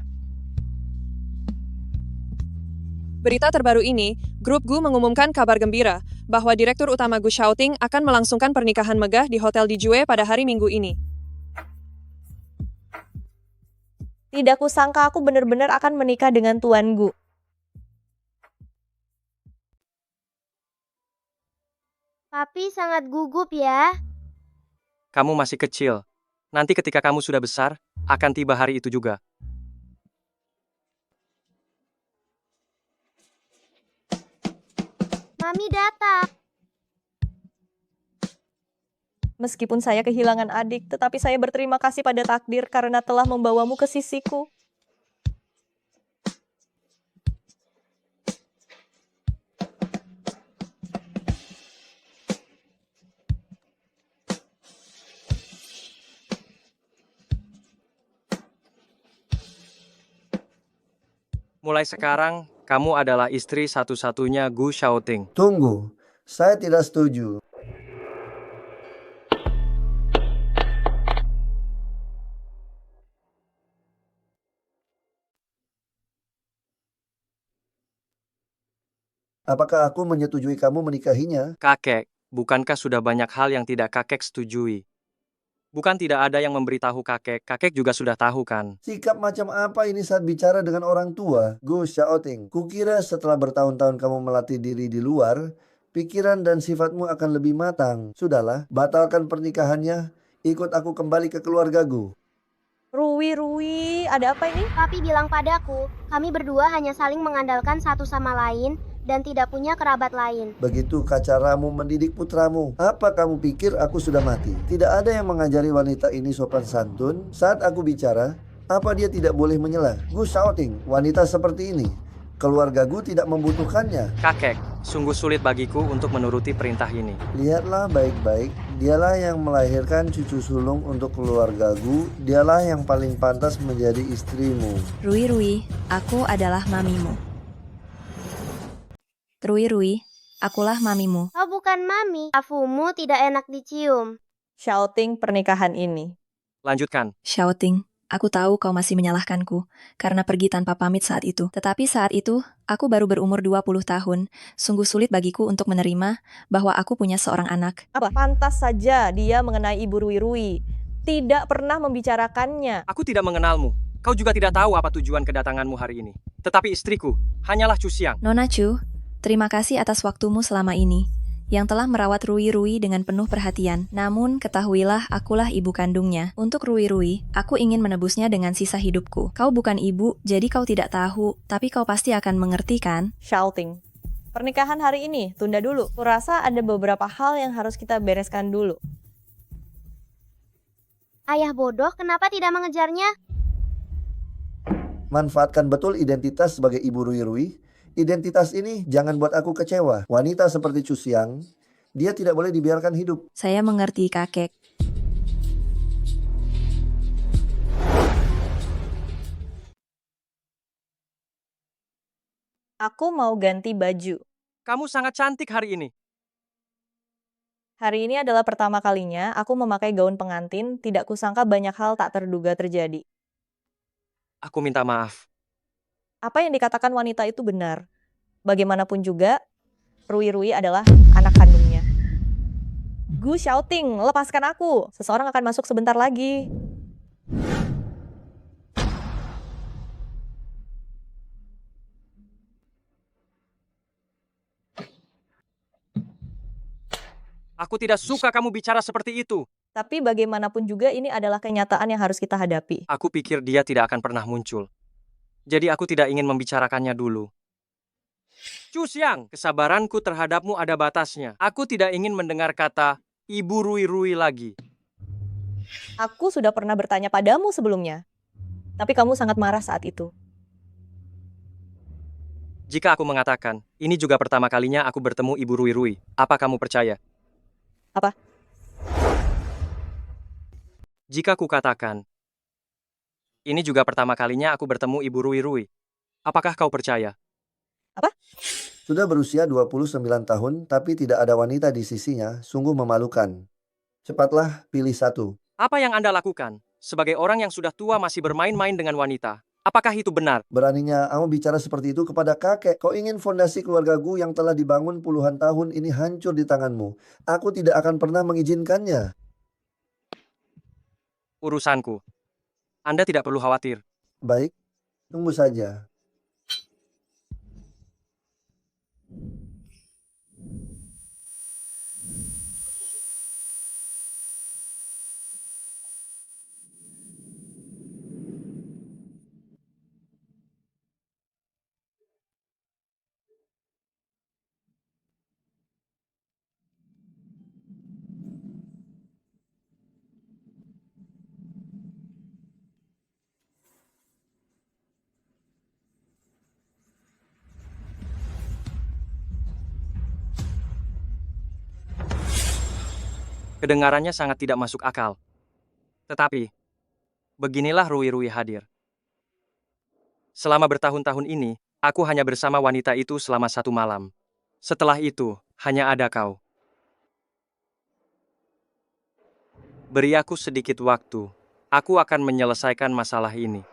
Berita terbaru ini, Grup Gu mengumumkan kabar gembira bahwa Direktur Utama Gu Xiaoting akan melangsungkan pernikahan megah di Hotel di Jue pada hari Minggu ini. Tidak kusangka aku benar-benar akan menikah dengan Tuan Gu. Papi sangat gugup ya. Kamu masih kecil. Nanti ketika kamu sudah besar, akan tiba hari itu juga. Mami datang. Meskipun saya kehilangan adik, tetapi saya berterima kasih pada takdir karena telah membawamu ke sisiku. Mulai sekarang, kamu adalah istri satu-satunya Gu Xiaoting. Tunggu, saya tidak setuju. Apakah aku menyetujui kamu menikahinya? Kakek, bukankah sudah banyak hal yang tidak kakek setujui? Bukan tidak ada yang memberitahu kakek, kakek juga sudah tahu kan? Sikap macam apa ini saat bicara dengan orang tua? Gu Xiaoting, kukira setelah bertahun-tahun kamu melatih diri di luar, pikiran dan sifatmu akan lebih matang. Sudahlah, batalkan pernikahannya, ikut aku kembali ke keluargaku. Rui, ada apa ini? Papi bilang padaku, kami berdua hanya saling mengandalkan satu sama lain dan tidak punya kerabat lain. Begitu caramu mendidik putramu. Apa kamu pikir aku sudah mati? Tidak ada yang mengajari wanita ini sopan santun. Saat aku bicara, apa dia tidak boleh menyela? Gu Xiaoting, wanita seperti ini, keluargaku tidak membutuhkannya. Kakek, sungguh sulit bagiku untuk menuruti perintah ini. Lihatlah baik-baik, dialah yang melahirkan cucu sulung untuk keluargaku. Dialah yang paling pantas menjadi istrimu. Rui, aku adalah mamimu. Rui, akulah mamimu. Oh bukan Mami, afumu tidak enak dicium. Xiaoting pernikahan ini. Lanjutkan. Xiaoting, aku tahu kau masih menyalahkanku karena pergi tanpa pamit saat itu. Tetapi saat itu, aku baru berumur 20 tahun. Sungguh sulit bagiku untuk menerima bahwa aku punya seorang anak. Apa? Pantas saja dia mengenai Ibu Rui. Tidak pernah membicarakannya. Aku tidak mengenalmu. Kau juga tidak tahu apa tujuan kedatanganmu hari ini. Tetapi istriku hanyalah Chu Xiang. Nona Chu, terima kasih atas waktumu selama ini, yang telah merawat Rui dengan penuh perhatian. Namun, ketahuilah akulah ibu kandungnya. Untuk Rui, aku ingin menebusnya dengan sisa hidupku. Kau bukan ibu, jadi kau tidak tahu, tapi kau pasti akan mengerti kan? Shouting. Pernikahan hari ini, tunda dulu. Kurasa ada beberapa hal yang harus kita bereskan dulu. Ayah bodoh, kenapa tidak mengejarnya? Manfaatkan betul identitas sebagai Ibu Rui. Identitas ini jangan buat aku kecewa. Wanita seperti Chu Xiang, dia tidak boleh dibiarkan hidup. Saya mengerti, kakek. Aku mau ganti baju. Kamu sangat cantik hari ini. Hari ini adalah pertama kalinya aku memakai gaun pengantin. Tidak kusangka banyak hal tak terduga terjadi. Aku minta maaf. Apa yang dikatakan wanita itu benar. Bagaimanapun juga, Rui adalah anak kandungnya. Gu shouting, lepaskan aku. Seseorang akan masuk sebentar lagi. Aku tidak suka kamu bicara seperti itu. Tapi bagaimanapun juga ini adalah kenyataan yang harus kita hadapi. Aku pikir dia tidak akan pernah muncul. Jadi aku tidak ingin membicarakannya dulu. Chu Xiang, kesabaranku terhadapmu ada batasnya. Aku tidak ingin mendengar kata Ibu Rui-Rui lagi. Aku sudah pernah bertanya padamu sebelumnya. Tapi kamu sangat marah saat itu. Jika aku mengatakan, ini juga pertama kalinya aku bertemu Ibu Rui-Rui, apa kamu percaya? Apa? Jika ku katakan, ini juga pertama kalinya aku bertemu Ibu Rui-Rui, apakah kau percaya? Apa? Sudah berusia 29 tahun, tapi tidak ada wanita di sisinya, sungguh memalukan. Cepatlah, pilih satu. Apa yang Anda lakukan? Sebagai orang yang sudah tua masih bermain-main dengan wanita. Apakah itu benar? Beraninya kamu bicara seperti itu kepada kakek. Kau ingin fondasi keluargaku yang telah dibangun puluhan tahun ini hancur di tanganmu. Aku tidak akan pernah mengizinkannya. Urusanku. Anda tidak perlu khawatir. Baik, tunggu saja. Kedengarannya sangat tidak masuk akal. Tetapi, beginilah Rui-Rui hadir. Selama bertahun-tahun ini, aku hanya bersama wanita itu selama 1 malam. Setelah itu, hanya ada kau. Beri aku sedikit waktu. Aku akan menyelesaikan masalah ini.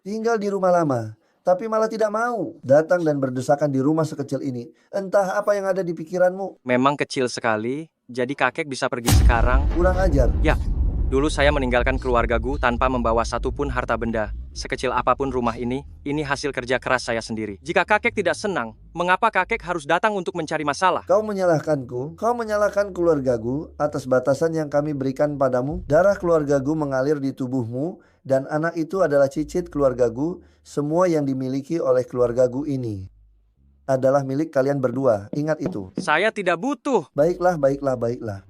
Tinggal di rumah lama, tapi malah tidak mau datang dan berdesakan di rumah sekecil ini. Entah apa yang ada di pikiranmu. Memang kecil sekali, jadi kakek bisa pergi sekarang. Kurang ajar. Ya, dulu saya meninggalkan keluargaku tanpa membawa satupun harta benda. Sekecil apapun rumah ini hasil kerja keras saya sendiri. Jika kakek tidak senang, mengapa kakek harus datang untuk mencari masalah? Kau menyalahkanku, kau menyalahkan keluargaku atas batasan yang kami berikan padamu. Darah keluargaku mengalir di tubuhmu, dan anak itu adalah cicit keluargaku. Semua yang dimiliki oleh keluargaku ini adalah milik kalian berdua. Ingat itu. Saya tidak butuh. Baiklah, baiklah, baiklah.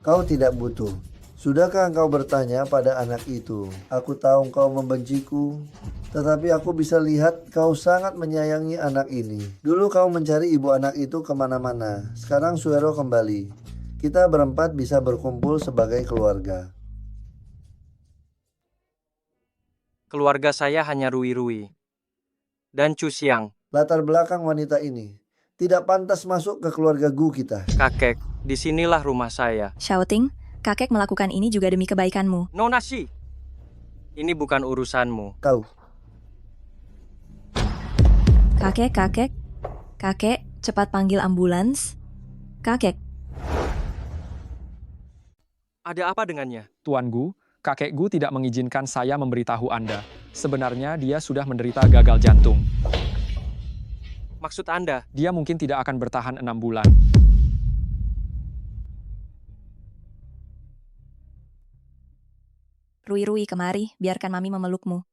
Kau tidak butuh. Sudahkah engkau bertanya pada anak itu? Aku tahu engkau membenciku, tetapi aku bisa lihat kau sangat menyayangi anak ini. Dulu kau mencari ibu anak itu kemana-mana. Sekarang Suero kembali. Kita berempat bisa berkumpul sebagai keluarga. Keluarga saya hanya Rui-Rui dan Chu Xiang. Latar belakang wanita ini tidak pantas masuk ke keluarga Gu kita. Kakek, disinilah rumah saya. Shouting, kakek melakukan ini juga demi kebaikanmu. Nona Shi, ini bukan urusanmu. Kau. Kakek, cepat panggil ambulans. Kakek. Ada apa dengannya? Tuan Gu, kakek Gu tidak mengizinkan saya memberitahu Anda. Sebenarnya dia sudah menderita gagal jantung. Maksud Anda? Dia mungkin tidak akan bertahan 6 bulan. Rui-Rui kemari, biarkan Mami memelukmu.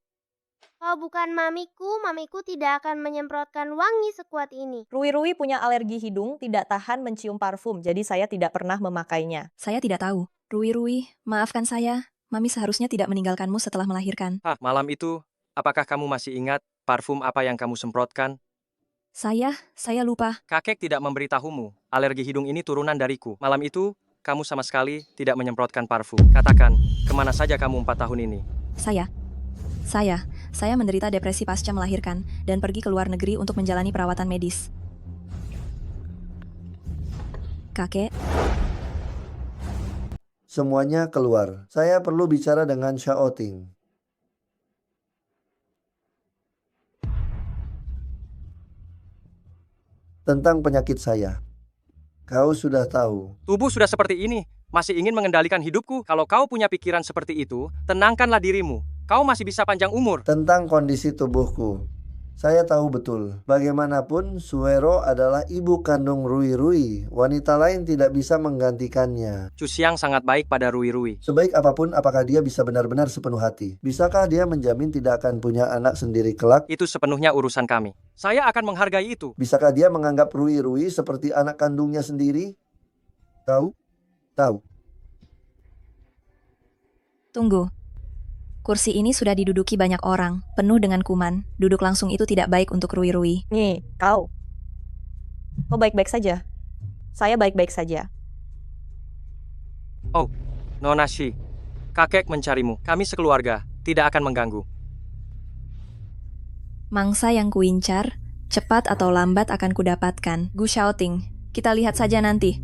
Kau bukan mamiku tidak akan menyemprotkan wangi sekuat ini. Rui-Rui punya alergi hidung, tidak tahan mencium parfum, jadi saya tidak pernah memakainya. Saya tidak tahu. Rui-Rui, maafkan saya. Mami seharusnya tidak meninggalkanmu setelah melahirkan. Malam itu, apakah kamu masih ingat parfum apa yang kamu semprotkan? Saya lupa. Kakek tidak memberitahumu. Alergi hidung ini turunan dariku. Malam itu, kamu sama sekali tidak menyemprotkan parfum. Katakan, kemana saja kamu 4 tahun ini? Saya menderita depresi pasca melahirkan dan pergi ke luar negeri untuk menjalani perawatan medis. Kakek. Semuanya keluar. Saya perlu bicara dengan Xiaoting. tentang penyakit saya. Kau sudah tahu. Tubuh sudah seperti ini, masih ingin mengendalikan hidupku. Kalau kau punya pikiran seperti itu, tenangkanlah dirimu. Kau masih bisa panjang umur. Tentang kondisi tubuhku, saya tahu betul. Bagaimanapun, Suero adalah ibu kandung Rui Rui. Wanita lain tidak bisa menggantikannya. Chu Xiang sangat baik pada Rui Rui. Sebaik apapun, apakah dia bisa benar-benar sepenuh hati? Bisakah dia menjamin tidak akan punya anak sendiri kelak? Itu sepenuhnya urusan kami. Saya akan menghargai itu. Bisakah dia menganggap Rui Rui seperti anak kandungnya sendiri? Tahu? Tahu. Tunggu. Kursi ini sudah diduduki banyak orang, penuh dengan kuman. Duduk langsung itu tidak baik untuk Rui Rui. Nih, kau baik-baik saja. Saya baik-baik saja. Oh, Nona Shi. Kakek mencarimu. Kami sekeluarga, tidak akan mengganggu. Mangsa yang kuincar, cepat atau lambat akan kudapatkan. Gu Xiaoting, kita lihat saja nanti.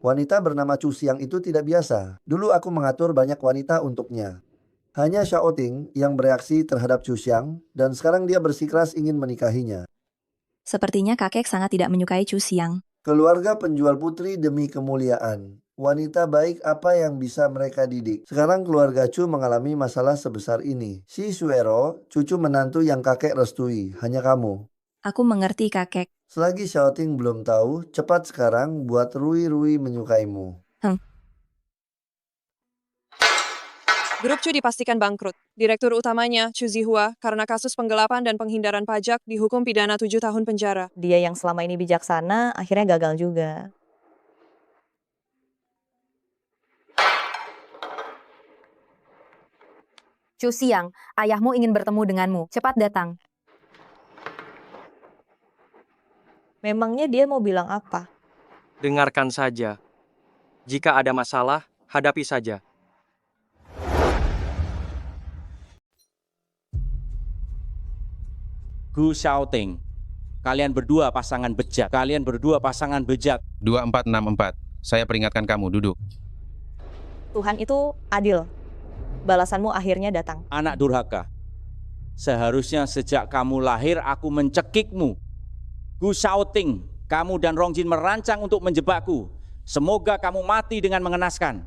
Wanita bernama Chu Xiang itu tidak biasa. Dulu aku mengatur banyak wanita untuknya. Hanya Xiaoting yang bereaksi terhadap Chu Xiang, dan sekarang dia bersikeras ingin menikahinya. Sepertinya kakek sangat tidak menyukai Chu Xiang. Keluarga penjual putri demi kemuliaan. Wanita baik apa yang bisa mereka didik. Sekarang keluarga Chu mengalami masalah sebesar ini. Si Suero, cucu menantu yang kakek restui. Hanya kamu. Aku mengerti kakek. Selagi Xiaoting belum tahu, cepat sekarang buat Rui Rui menyukaimu. Grup Chu dipastikan bangkrut. Direktur utamanya, Chu Zihua, karena kasus penggelapan dan penghindaran pajak, dihukum pidana 7 tahun penjara. Dia yang selama ini bijaksana, akhirnya gagal juga. Chu Xiang, ayahmu ingin bertemu denganmu. Cepat datang. Memangnya dia mau bilang apa? Dengarkan saja. Jika ada masalah, hadapi saja. Gu Xiaoting, kalian berdua pasangan bejat. 2464, saya peringatkan kamu, duduk. Tuhan itu adil. Balasanmu akhirnya datang. Anak durhaka, seharusnya sejak kamu lahir aku mencekikmu. Gu Xiaoting, kamu dan Rongjin merancang untuk menjebakku. Semoga kamu mati dengan mengenaskan.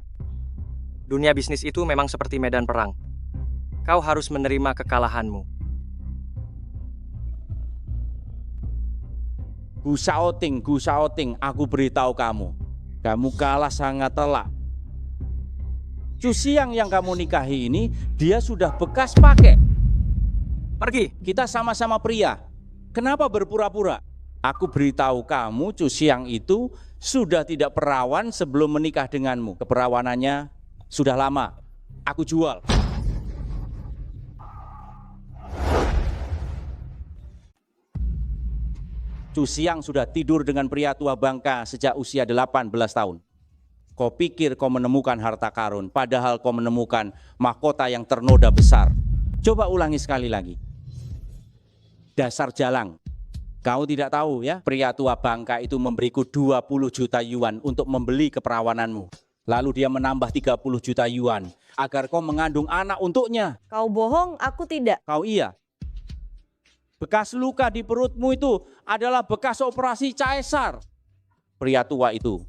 Dunia bisnis itu memang seperti medan perang. Kau harus menerima kekalahanmu. Gu Xiaoting, aku beritahu kamu. Kamu kalah sangat telak. Chu Xiang yang kamu nikahi ini, dia sudah bekas pakai. Pergi. Kita sama-sama pria. Kenapa berpura-pura? Aku beritahu kamu, Chu Xiang itu sudah tidak perawan sebelum menikah denganmu. Keperawanannya sudah lama. Aku jual. Chu Xiang sudah tidur dengan pria tua bangka sejak usia 18 tahun. Kau pikir kau menemukan harta karun, padahal kau menemukan mahkota yang ternoda besar. Coba ulangi sekali lagi. Dasar jalang. Kau tidak tahu ya, pria tua bangka itu memberiku 20 juta yuan untuk membeli keperawananmu. Lalu dia menambah 30 juta yuan agar kau mengandung anak untuknya. Kau bohong, aku tidak. Kau iya. Bekas luka di perutmu itu adalah bekas operasi caesar. Pria tua itu,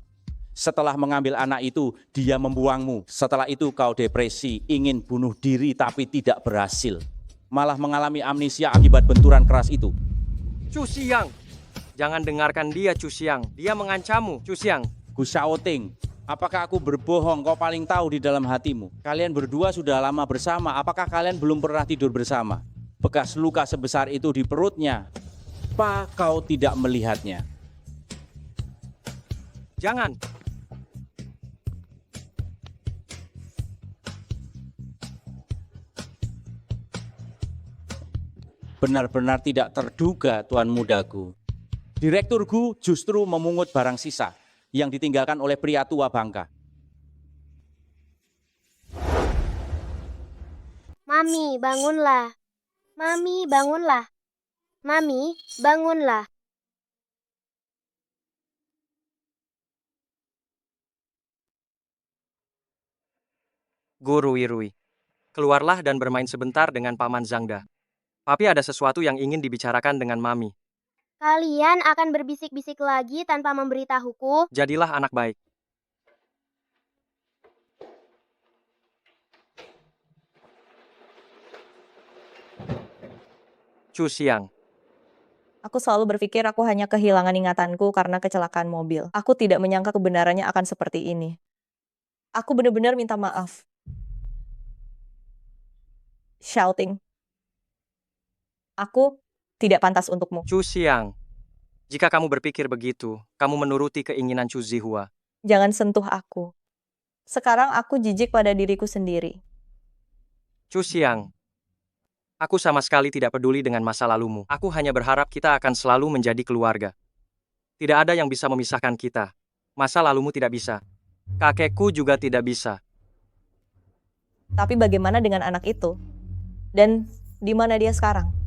setelah mengambil anak itu, dia membuangmu. Setelah itu kau depresi, ingin bunuh diri tapi tidak berhasil. Malah mengalami amnesia akibat benturan keras itu. Chu Xiang, jangan dengarkan dia, Chu Xiang. Dia mengancammu, Chu Xiang. Gu Xiaoting, apakah aku berbohong? Kau paling tahu di dalam hatimu. Kalian berdua sudah lama bersama. Apakah kalian belum pernah tidur bersama? Bekas luka sebesar itu di perutnya. Apa kau tidak melihatnya? Jangan. Benar-benar tidak terduga, Tuan Mudaku. Direktur Gu justru memungut barang sisa yang ditinggalkan oleh pria tua bangka. Mami, bangunlah. Mami, bangunlah. Mami, bangunlah. Gu Rui Rui, keluarlah dan bermain sebentar dengan Paman Zhangda. Papi ada sesuatu yang ingin dibicarakan dengan Mami. Kalian akan berbisik-bisik lagi tanpa memberitahuku. Jadilah anak baik. Chu Xiang. Aku selalu berpikir aku hanya kehilangan ingatanku karena kecelakaan mobil. Aku tidak menyangka kebenarannya akan seperti ini. Aku benar-benar minta maaf. Shouting. Aku tidak pantas untukmu. Chu Xiang. Jika kamu berpikir begitu, kamu menuruti keinginan Chu Zihua. Jangan sentuh aku. Sekarang aku jijik pada diriku sendiri. Chu Xiang. Aku sama sekali tidak peduli dengan masa lalumu. Aku hanya berharap kita akan selalu menjadi keluarga. Tidak ada yang bisa memisahkan kita. Masa lalumu tidak bisa. Kakekku juga tidak bisa. Tapi bagaimana dengan anak itu? Dan di mana dia sekarang?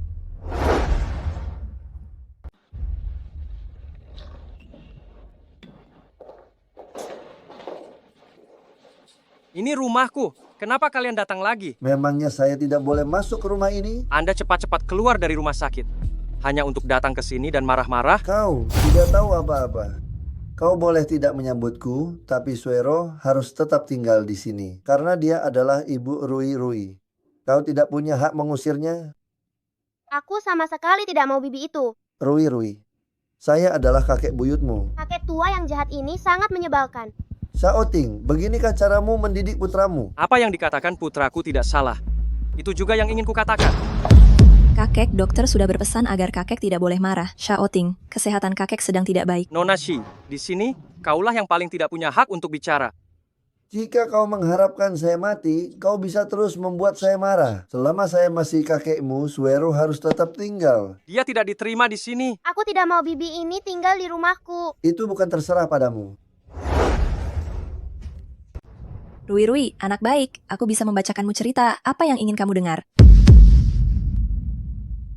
Ini rumahku. Kenapa kalian datang lagi? Memangnya saya tidak boleh masuk ke rumah ini? Anda cepat-cepat keluar dari rumah sakit. Hanya untuk datang ke sini dan marah-marah? Kau tidak tahu apa-apa. Kau boleh tidak menyambutku, tapi Suero harus tetap tinggal di sini. Karena dia adalah ibu Rui Rui. Kau tidak punya hak mengusirnya? Aku sama sekali tidak mau bibi itu. Rui Rui, saya adalah kakek buyutmu. Kakek tua yang jahat ini sangat menyebalkan. Shaoting, beginikah caramu mendidik putramu? Apa yang dikatakan putraku tidak salah. Itu juga yang ingin kukatakan. Kakek, dokter sudah berpesan agar kakek tidak boleh marah. Shaoting, kesehatan kakek sedang tidak baik. Nona Shi, di sini, kaulah yang paling tidak punya hak untuk bicara. Jika kau mengharapkan saya mati, kau bisa terus membuat saya marah. Selama saya masih kakekmu, Suero harus tetap tinggal. Dia tidak diterima di sini. Aku tidak mau bibi ini tinggal di rumahku. Itu bukan terserah padamu. Rui Rui, anak baik, aku bisa membacakanmu cerita. Apa yang ingin kamu dengar?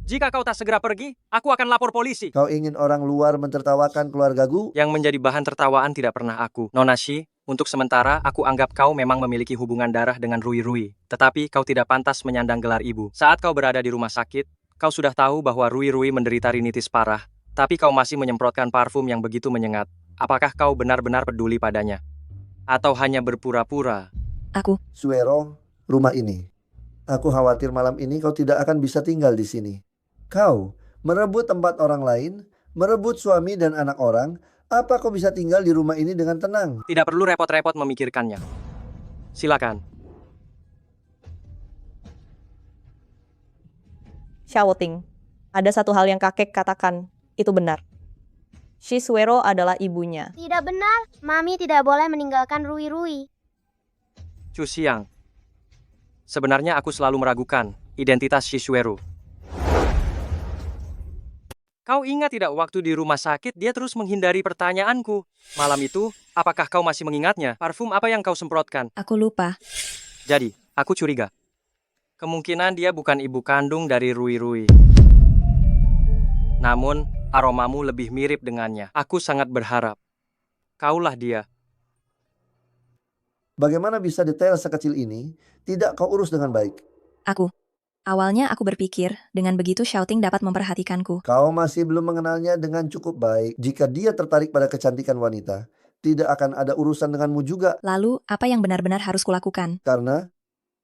Jika kau tak segera pergi, aku akan lapor polisi. Kau ingin orang luar mentertawakan keluargaku? Yang menjadi bahan tertawaan tidak pernah aku. Nona Shi, untuk sementara aku anggap kau memang memiliki hubungan darah dengan Rui Rui. Tetapi kau tidak pantas menyandang gelar ibu. Saat kau berada di rumah sakit, kau sudah tahu bahwa Rui Rui menderita rinitis parah. Tapi kau masih menyemprotkan parfum yang begitu menyengat. Apakah kau benar-benar peduli padanya? Atau hanya berpura-pura? Aku. Suero, rumah ini. Aku khawatir malam ini kau tidak akan bisa tinggal di sini. Kau merebut tempat orang lain, merebut suami dan anak orang. Apa kau bisa tinggal di rumah ini dengan tenang? Tidak perlu repot-repot memikirkannya. Silakan. Shouting. Ada satu hal yang kakek katakan. Itu benar. Shi Suero adalah ibunya. Tidak benar. Mami tidak boleh meninggalkan Rui Rui. Chu Xiang. Sebenarnya aku selalu meragukan identitas Shisuero. Kau ingat tidak waktu di rumah sakit dia terus menghindari pertanyaanku? Malam itu, apakah kau masih mengingatnya? Parfum apa yang kau semprotkan? Aku lupa. Jadi, aku curiga. Kemungkinan dia bukan ibu kandung dari Rui Rui. Namun, aromamu lebih mirip dengannya. Aku sangat berharap kaulah dia. Bagaimana bisa detail sekecil ini tidak kau urus dengan baik? Awalnya aku berpikir, dengan begitu Shouting dapat memperhatikanku. Kau masih belum mengenalnya dengan cukup baik. Jika dia tertarik pada kecantikan wanita, tidak akan ada urusan denganmu juga. Lalu, apa yang benar-benar harus kulakukan? Karena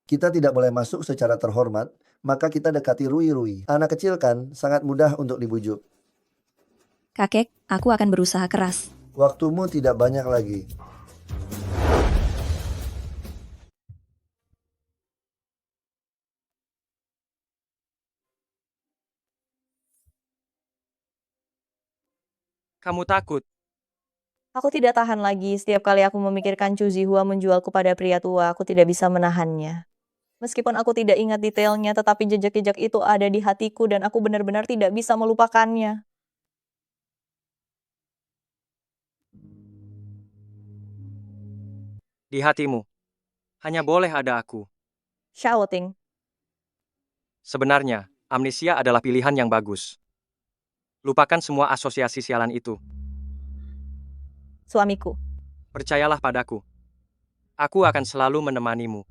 kita tidak boleh masuk secara terhormat, maka kita dekati Rui Rui. Anak kecil kan, sangat mudah untuk dibujuk. Kakek, aku akan berusaha keras. Waktumu tidak banyak lagi. Kamu takut? Aku tidak tahan lagi. Setiap kali aku memikirkan Chu Zihua menjualku pada pria tua, aku tidak bisa menahannya. Meskipun aku tidak ingat detailnya, tetapi jejak-jejak itu ada di hatiku dan aku benar-benar tidak bisa melupakannya. Di hatimu, hanya boleh ada aku. Shouting. Sebenarnya, amnesia adalah pilihan yang bagus. Lupakan semua asosiasi sialan itu. Suamiku. Percayalah padaku. Aku akan selalu menemanimu.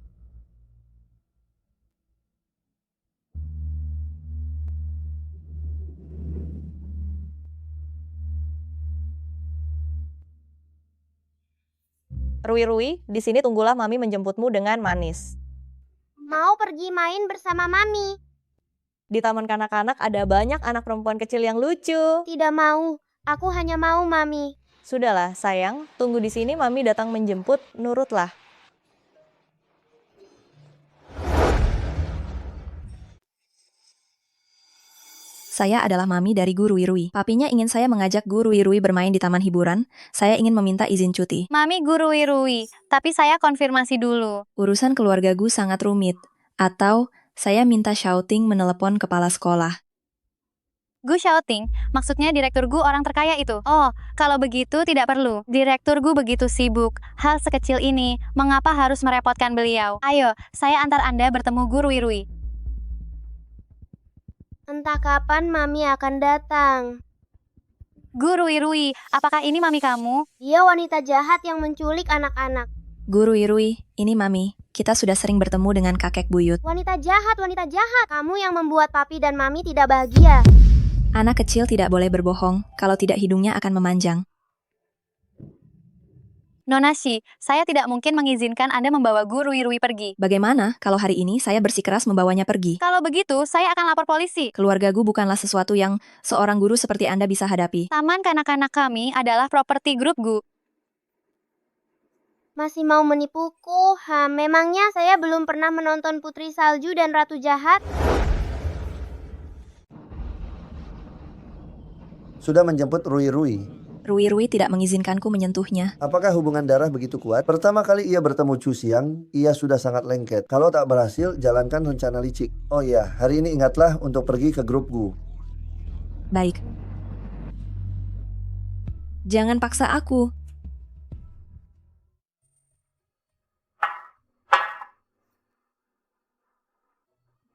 Rui, di sini tunggulah Mami menjemputmu dengan manis. Mau pergi main bersama Mami. Di taman kanak-kanak ada banyak anak perempuan kecil yang lucu. Tidak mau. Aku hanya mau Mami. Sudahlah, sayang. Tunggu di sini, Mami datang menjemput. Nurutlah. Saya adalah Mami dari Gu Rui. Papinya ingin saya mengajak Gu Rui bermain di taman hiburan. Saya ingin meminta izin cuti. Mami Gu Rui, tapi saya konfirmasi dulu. Urusan keluarga Gu sangat rumit. Atau saya minta Shouting menelepon kepala sekolah. Gu Shouting, maksudnya Direktur Gu orang terkaya itu. Oh, kalau begitu tidak perlu. Direktur Gu begitu sibuk. Hal sekecil ini, mengapa harus merepotkan beliau? Ayo, saya antar Anda bertemu Gu Rui. Entah kapan Mami akan datang. Gu Rui, apakah ini Mami kamu? Dia wanita jahat yang menculik anak-anak. Gu Rui, ini Mami. Kita sudah sering bertemu dengan kakek buyut. Wanita jahat. Kamu yang membuat Papi dan Mami tidak bahagia. Anak kecil tidak boleh berbohong, kalau tidak hidungnya akan memanjang. Nona Shi, saya tidak mungkin mengizinkan Anda membawa Gu Rui pergi. Bagaimana kalau hari ini saya bersikeras membawanya pergi? Kalau begitu, saya akan lapor polisi. Keluarga Gu bukanlah sesuatu yang seorang guru seperti Anda bisa hadapi. Taman kanak-kanak kami adalah properti grup Gu. Masih mau menipuku? Memangnya saya belum pernah menonton Putri Salju dan Ratu Jahat? Sudah menjemput Rui. Rui tidak mengizinkanku menyentuhnya. Apakah hubungan darah begitu kuat? Pertama kali ia bertemu Chu Xiang, ia sudah sangat lengket. Kalau tak berhasil, jalankan rencana licik. Oh iya, hari ini ingatlah untuk pergi ke grup Gu. Baik. Jangan paksa aku.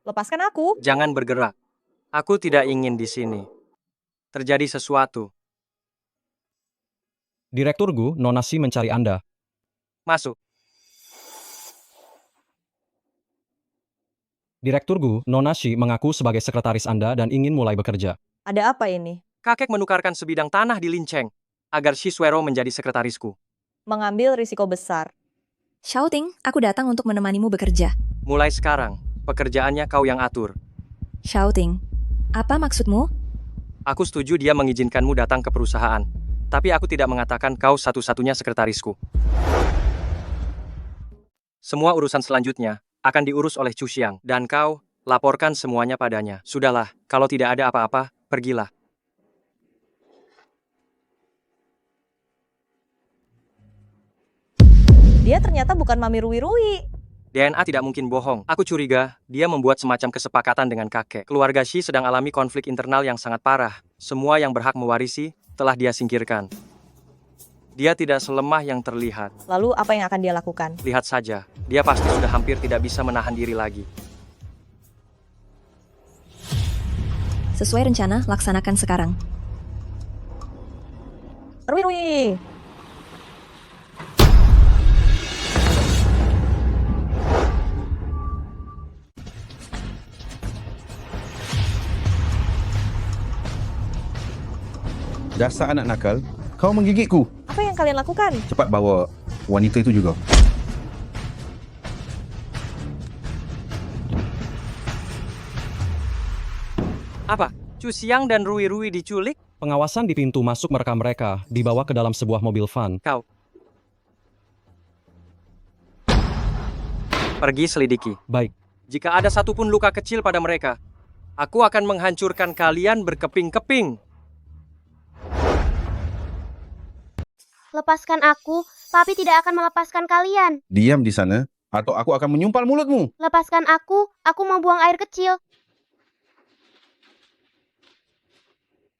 Lepaskan aku. Jangan bergerak. Aku tidak ingin di sini. Terjadi sesuatu. Direktur Gu, Nona Shi mencari Anda. Masuk. Direktur Gu, Nona Shi mengaku sebagai sekretaris Anda dan ingin mulai bekerja. Ada apa ini? Kakek menukarkan sebidang tanah di Linceng agar Shiswero menjadi sekretarisku. Mengambil risiko besar. Shouting, aku datang untuk menemanimu bekerja. Mulai sekarang, pekerjaannya kau yang atur. Shouting, apa maksudmu? Aku setuju dia mengizinkanmu datang ke perusahaan. Tapi aku tidak mengatakan kau satu-satunya sekretarisku. Semua urusan selanjutnya akan diurus oleh Chu Xiang. Dan kau, laporkan semuanya padanya. Sudahlah, kalau tidak ada apa-apa, pergilah. Dia ternyata bukan Mami Rui. DNA tidak mungkin bohong. Aku curiga, dia membuat semacam kesepakatan dengan kakek. Keluarga Shi sedang alami konflik internal yang sangat parah. Semua yang berhak mewarisi telah dia singkirkan. Dia tidak selemah yang terlihat. Lalu apa yang akan dia lakukan? Lihat saja, dia pasti sudah hampir tidak bisa menahan diri lagi. Sesuai rencana, laksanakan sekarang. Rui. Dasar anak nakal, kau menggigitku. Apa yang kalian lakukan? Cepat bawa wanita itu juga. Apa? Chu Xiang dan Rui diculik? Pengawasan di pintu masuk merekam mereka, dibawa ke dalam sebuah mobil van. Kau. Pergi selidiki. Baik. Jika ada satupun luka kecil pada mereka, aku akan menghancurkan kalian berkeping-keping. Lepaskan aku, Papi tidak akan melepaskan kalian. Diam di sana, atau aku akan menyumpal mulutmu. Lepaskan aku mau buang air kecil.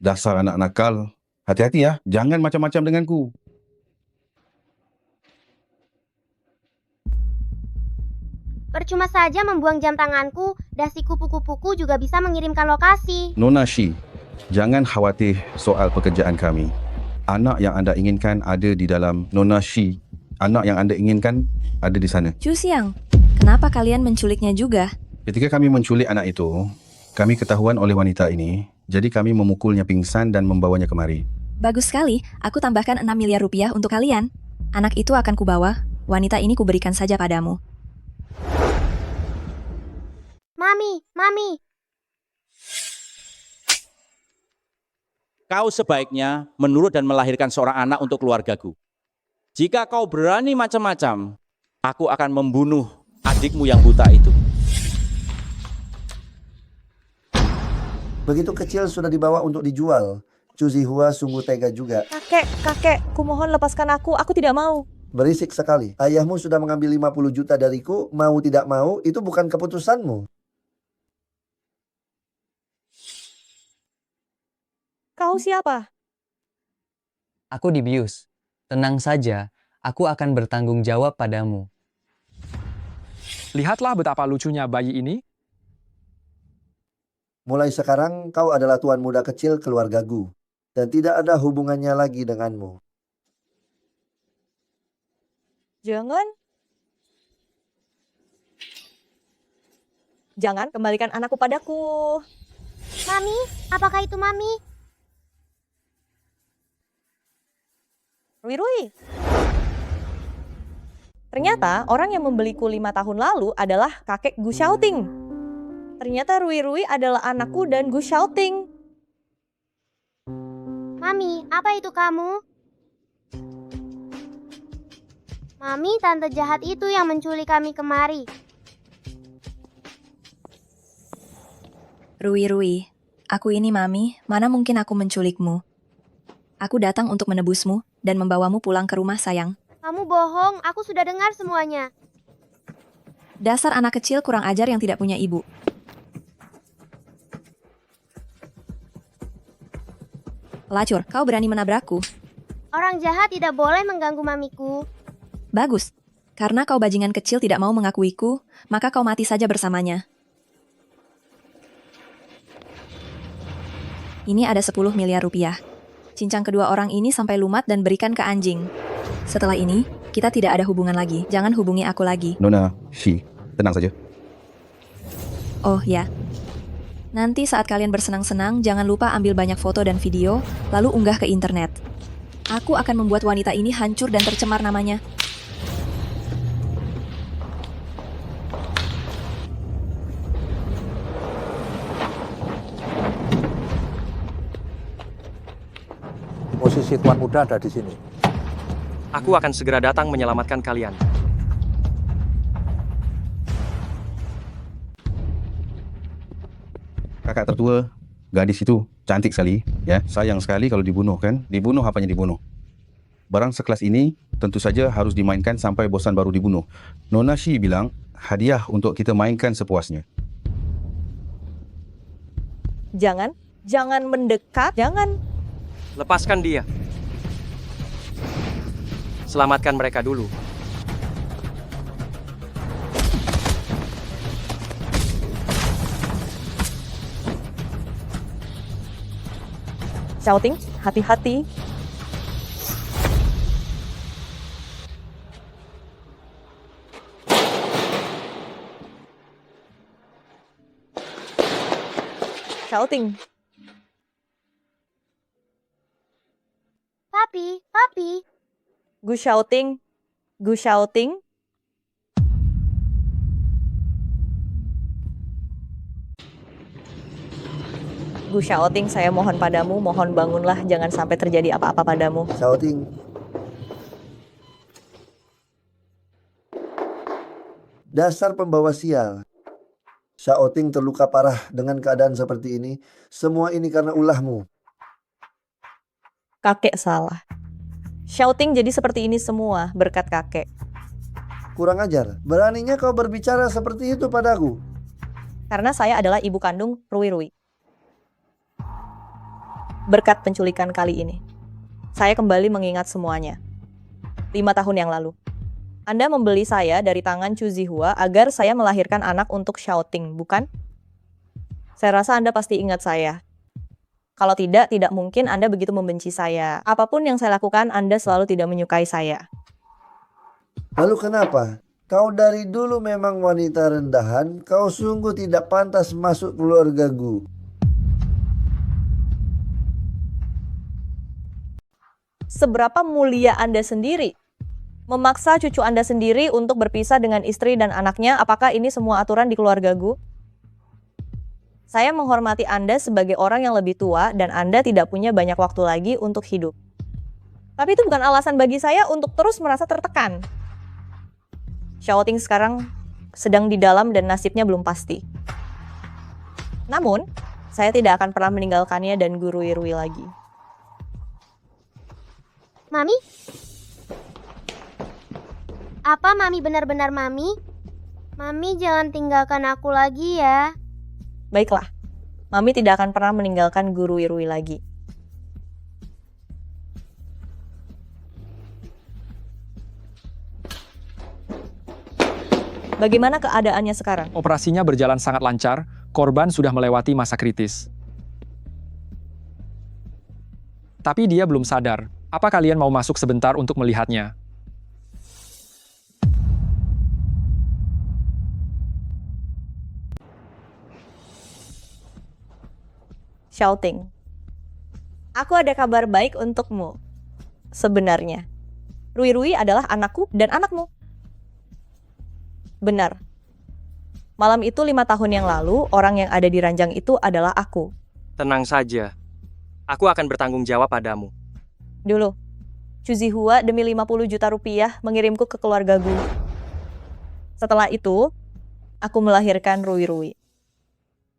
Dasar anak nakal. Hati-hati ya, jangan macam-macam denganku. Percuma saja membuang jam tanganku, dasi kupu-kupuku juga bisa mengirimkan lokasi. Nona Shi, jangan khawatir soal pekerjaan kami. Anak yang anda inginkan ada di dalam Nona Shi. Anak yang anda inginkan ada di sana. Chu Xiang, kenapa kalian menculiknya juga? Ketika kami menculik anak itu, kami ketahuan oleh wanita ini, jadi kami memukulnya pingsan dan membawanya kemari. Bagus sekali, aku tambahkan 6 miliar rupiah untuk kalian. Anak itu akan kubawa, wanita ini kuberikan saja padamu. Mami. Kau sebaiknya menurut dan melahirkan seorang anak untuk keluargaku. Jika kau berani macam-macam, aku akan membunuh adikmu yang buta itu. Begitu kecil sudah dibawa untuk dijual. Chu Zihua sungguh tega juga. Kakek, kumohon lepaskan aku tidak mau. Berisik sekali. Ayahmu sudah mengambil 50 juta dariku, mau tidak mau, itu bukan keputusanmu. Kau siapa? Aku dibius. Tenang saja, aku akan bertanggung jawab padamu. Lihatlah betapa lucunya bayi ini. Mulai sekarang kau adalah tuan muda kecil keluargaku. Dan tidak ada hubungannya lagi denganmu. Jangan kembalikan anakku padaku. Mami, apakah itu Mami? Rui. Ternyata orang yang membeliku 5 tahun lalu adalah kakek Gu Xiaoting. Ternyata Rui adalah anakku dan Gu Xiaoting. Mami, apa itu kamu? Mami, tante jahat itu yang menculik kami kemari. Rui, aku ini Mami, mana mungkin aku menculikmu. Aku datang untuk menebusmu dan membawamu pulang ke rumah sayang. Kamu bohong, aku sudah dengar semuanya. Dasar anak kecil kurang ajar yang tidak punya ibu. Pelacur, kau berani menabrakku. Orang jahat tidak boleh mengganggu mamiku. Bagus. Karena kau bajingan kecil tidak mau mengakuiku, maka kau mati saja bersamanya. Ini ada 10 miliar rupiah. Cincang kedua orang ini sampai lumat dan berikan ke anjing. Setelah ini, kita tidak ada hubungan lagi. Jangan hubungi aku lagi. Nona, tenang saja. Oh ya. Nanti saat kalian bersenang-senang, jangan lupa ambil banyak foto dan video, lalu unggah ke internet. Aku akan membuat wanita ini hancur dan tercemar namanya. Posisi tuan muda ada di sini. Aku akan segera datang menyelamatkan kalian. Kakak tertua, gadis itu cantik sekali, ya. Sayang sekali kalau dibunuh kan? Dibunuh apanya dibunuh? Barang sekelas ini tentu saja harus dimainkan sampai bosan baru dibunuh. Nona Shi bilang hadiah untuk kita mainkan sepuasnya. Jangan mendekat, jangan. Lepaskan dia. Selamatkan mereka dulu. Xiaoting, hati-hati. Xiaoting. Papi. Gu Xiaoting. Gu Xiaoting, saya mohon padamu, mohon bangunlah, jangan sampai terjadi apa-apa padamu. Xiaoting. Dasar pembawa sial. Xiaoting terluka parah dengan keadaan seperti ini. Semua ini karena ulahmu. Kakek salah. Xiaoting jadi seperti ini semua berkat kakek. Kurang ajar. Beraninya kau berbicara seperti itu padaku. Karena saya adalah ibu kandung Rui. Berkat penculikan kali ini, saya kembali mengingat semuanya. 5 tahun yang lalu, Anda membeli saya dari tangan Chu Zihua agar saya melahirkan anak untuk Xiaoting, bukan? Saya rasa Anda pasti ingat saya. Kalau tidak mungkin Anda begitu membenci saya. Apapun yang saya lakukan, Anda selalu tidak menyukai saya. Lalu kenapa? Kau dari dulu memang wanita rendahan, kau sungguh tidak pantas masuk keluargaku. Seberapa mulia Anda sendiri? Memaksa cucu Anda sendiri untuk berpisah dengan istri dan anaknya, apakah ini semua aturan di keluarga Gu? Saya menghormati Anda sebagai orang yang lebih tua dan Anda tidak punya banyak waktu lagi untuk hidup. Tapi itu bukan alasan bagi saya untuk terus merasa tertekan. Xiaoting sekarang sedang di dalam dan nasibnya belum pasti. Namun, saya tidak akan pernah meninggalkannya dan Gu Ruirui lagi. Mami? Apa Mami benar-benar Mami? Mami jangan tinggalkan aku lagi ya. Baiklah, Mami tidak akan pernah meninggalkan Gu Ruirui lagi. Bagaimana keadaannya sekarang? Operasinya berjalan sangat lancar, korban sudah melewati masa kritis. Tapi dia belum sadar. Apa kalian mau masuk sebentar untuk melihatnya? Xiaoting, aku ada kabar baik untukmu. Sebenarnya, Ruirui adalah anakku dan anakmu. Benar. Malam itu 5 tahun yang lalu, orang yang ada di ranjang itu adalah aku. Tenang saja. Aku akan bertanggung jawab padamu. Dulu, Chu Zihua demi 50 juta rupiah mengirimku ke keluarga Gu. Setelah itu, aku melahirkan Ruirui.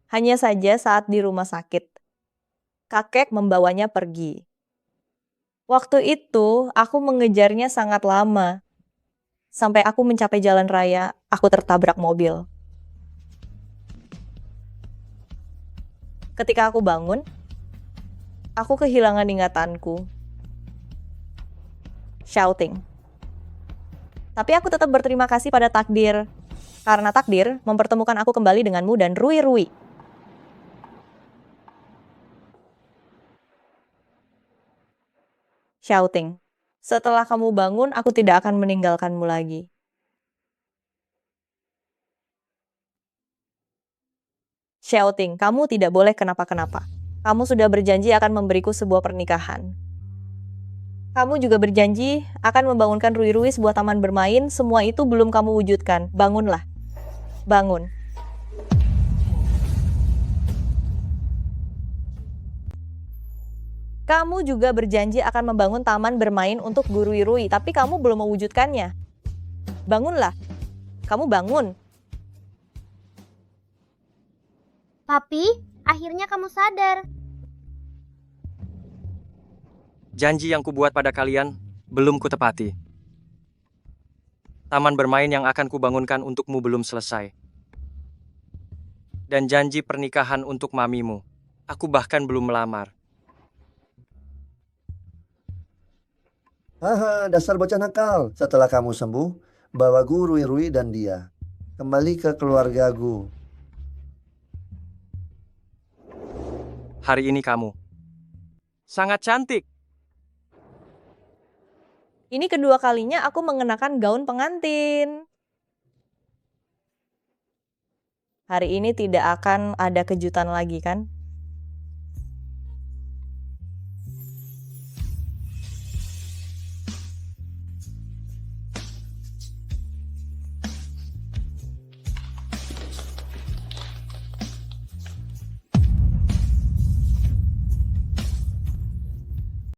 Hanya saja saat di rumah sakit, kakek membawanya pergi. Waktu itu, aku mengejarnya sangat lama. Sampai aku mencapai jalan raya, aku tertabrak mobil. Ketika aku bangun, aku kehilangan ingatanku. Xiaoting. Tapi aku tetap berterima kasih pada takdir. Karena takdir mempertemukan aku kembali denganmu dan Ruirui. Xiaoting, setelah kamu bangun, aku tidak akan meninggalkanmu lagi. Xiaoting, kamu tidak boleh kenapa-kenapa. Kamu sudah berjanji akan memberiku sebuah pernikahan. Kamu juga berjanji akan membangunkan Ruirui sebuah taman bermain. Semua itu belum kamu wujudkan. Bangunlah. Bangun. Kamu juga berjanji akan membangun taman bermain untuk Gu Ruirui, tapi kamu belum mewujudkannya. Bangunlah. Kamu bangun. Papi, akhirnya kamu sadar. Janji yang kubuat pada kalian belum kutepati. Taman bermain yang akan kubangunkan untukmu belum selesai. Dan janji pernikahan untuk mamimu, aku bahkan belum melamar. Haha, dasar bocah nakal. Setelah kamu sembuh, bawa Gu Ruirui dan dia. Kembali ke keluarga Gu. Hari ini kamu sangat cantik. Ini kedua kalinya aku mengenakan gaun pengantin. Hari ini tidak akan ada kejutan lagi kan?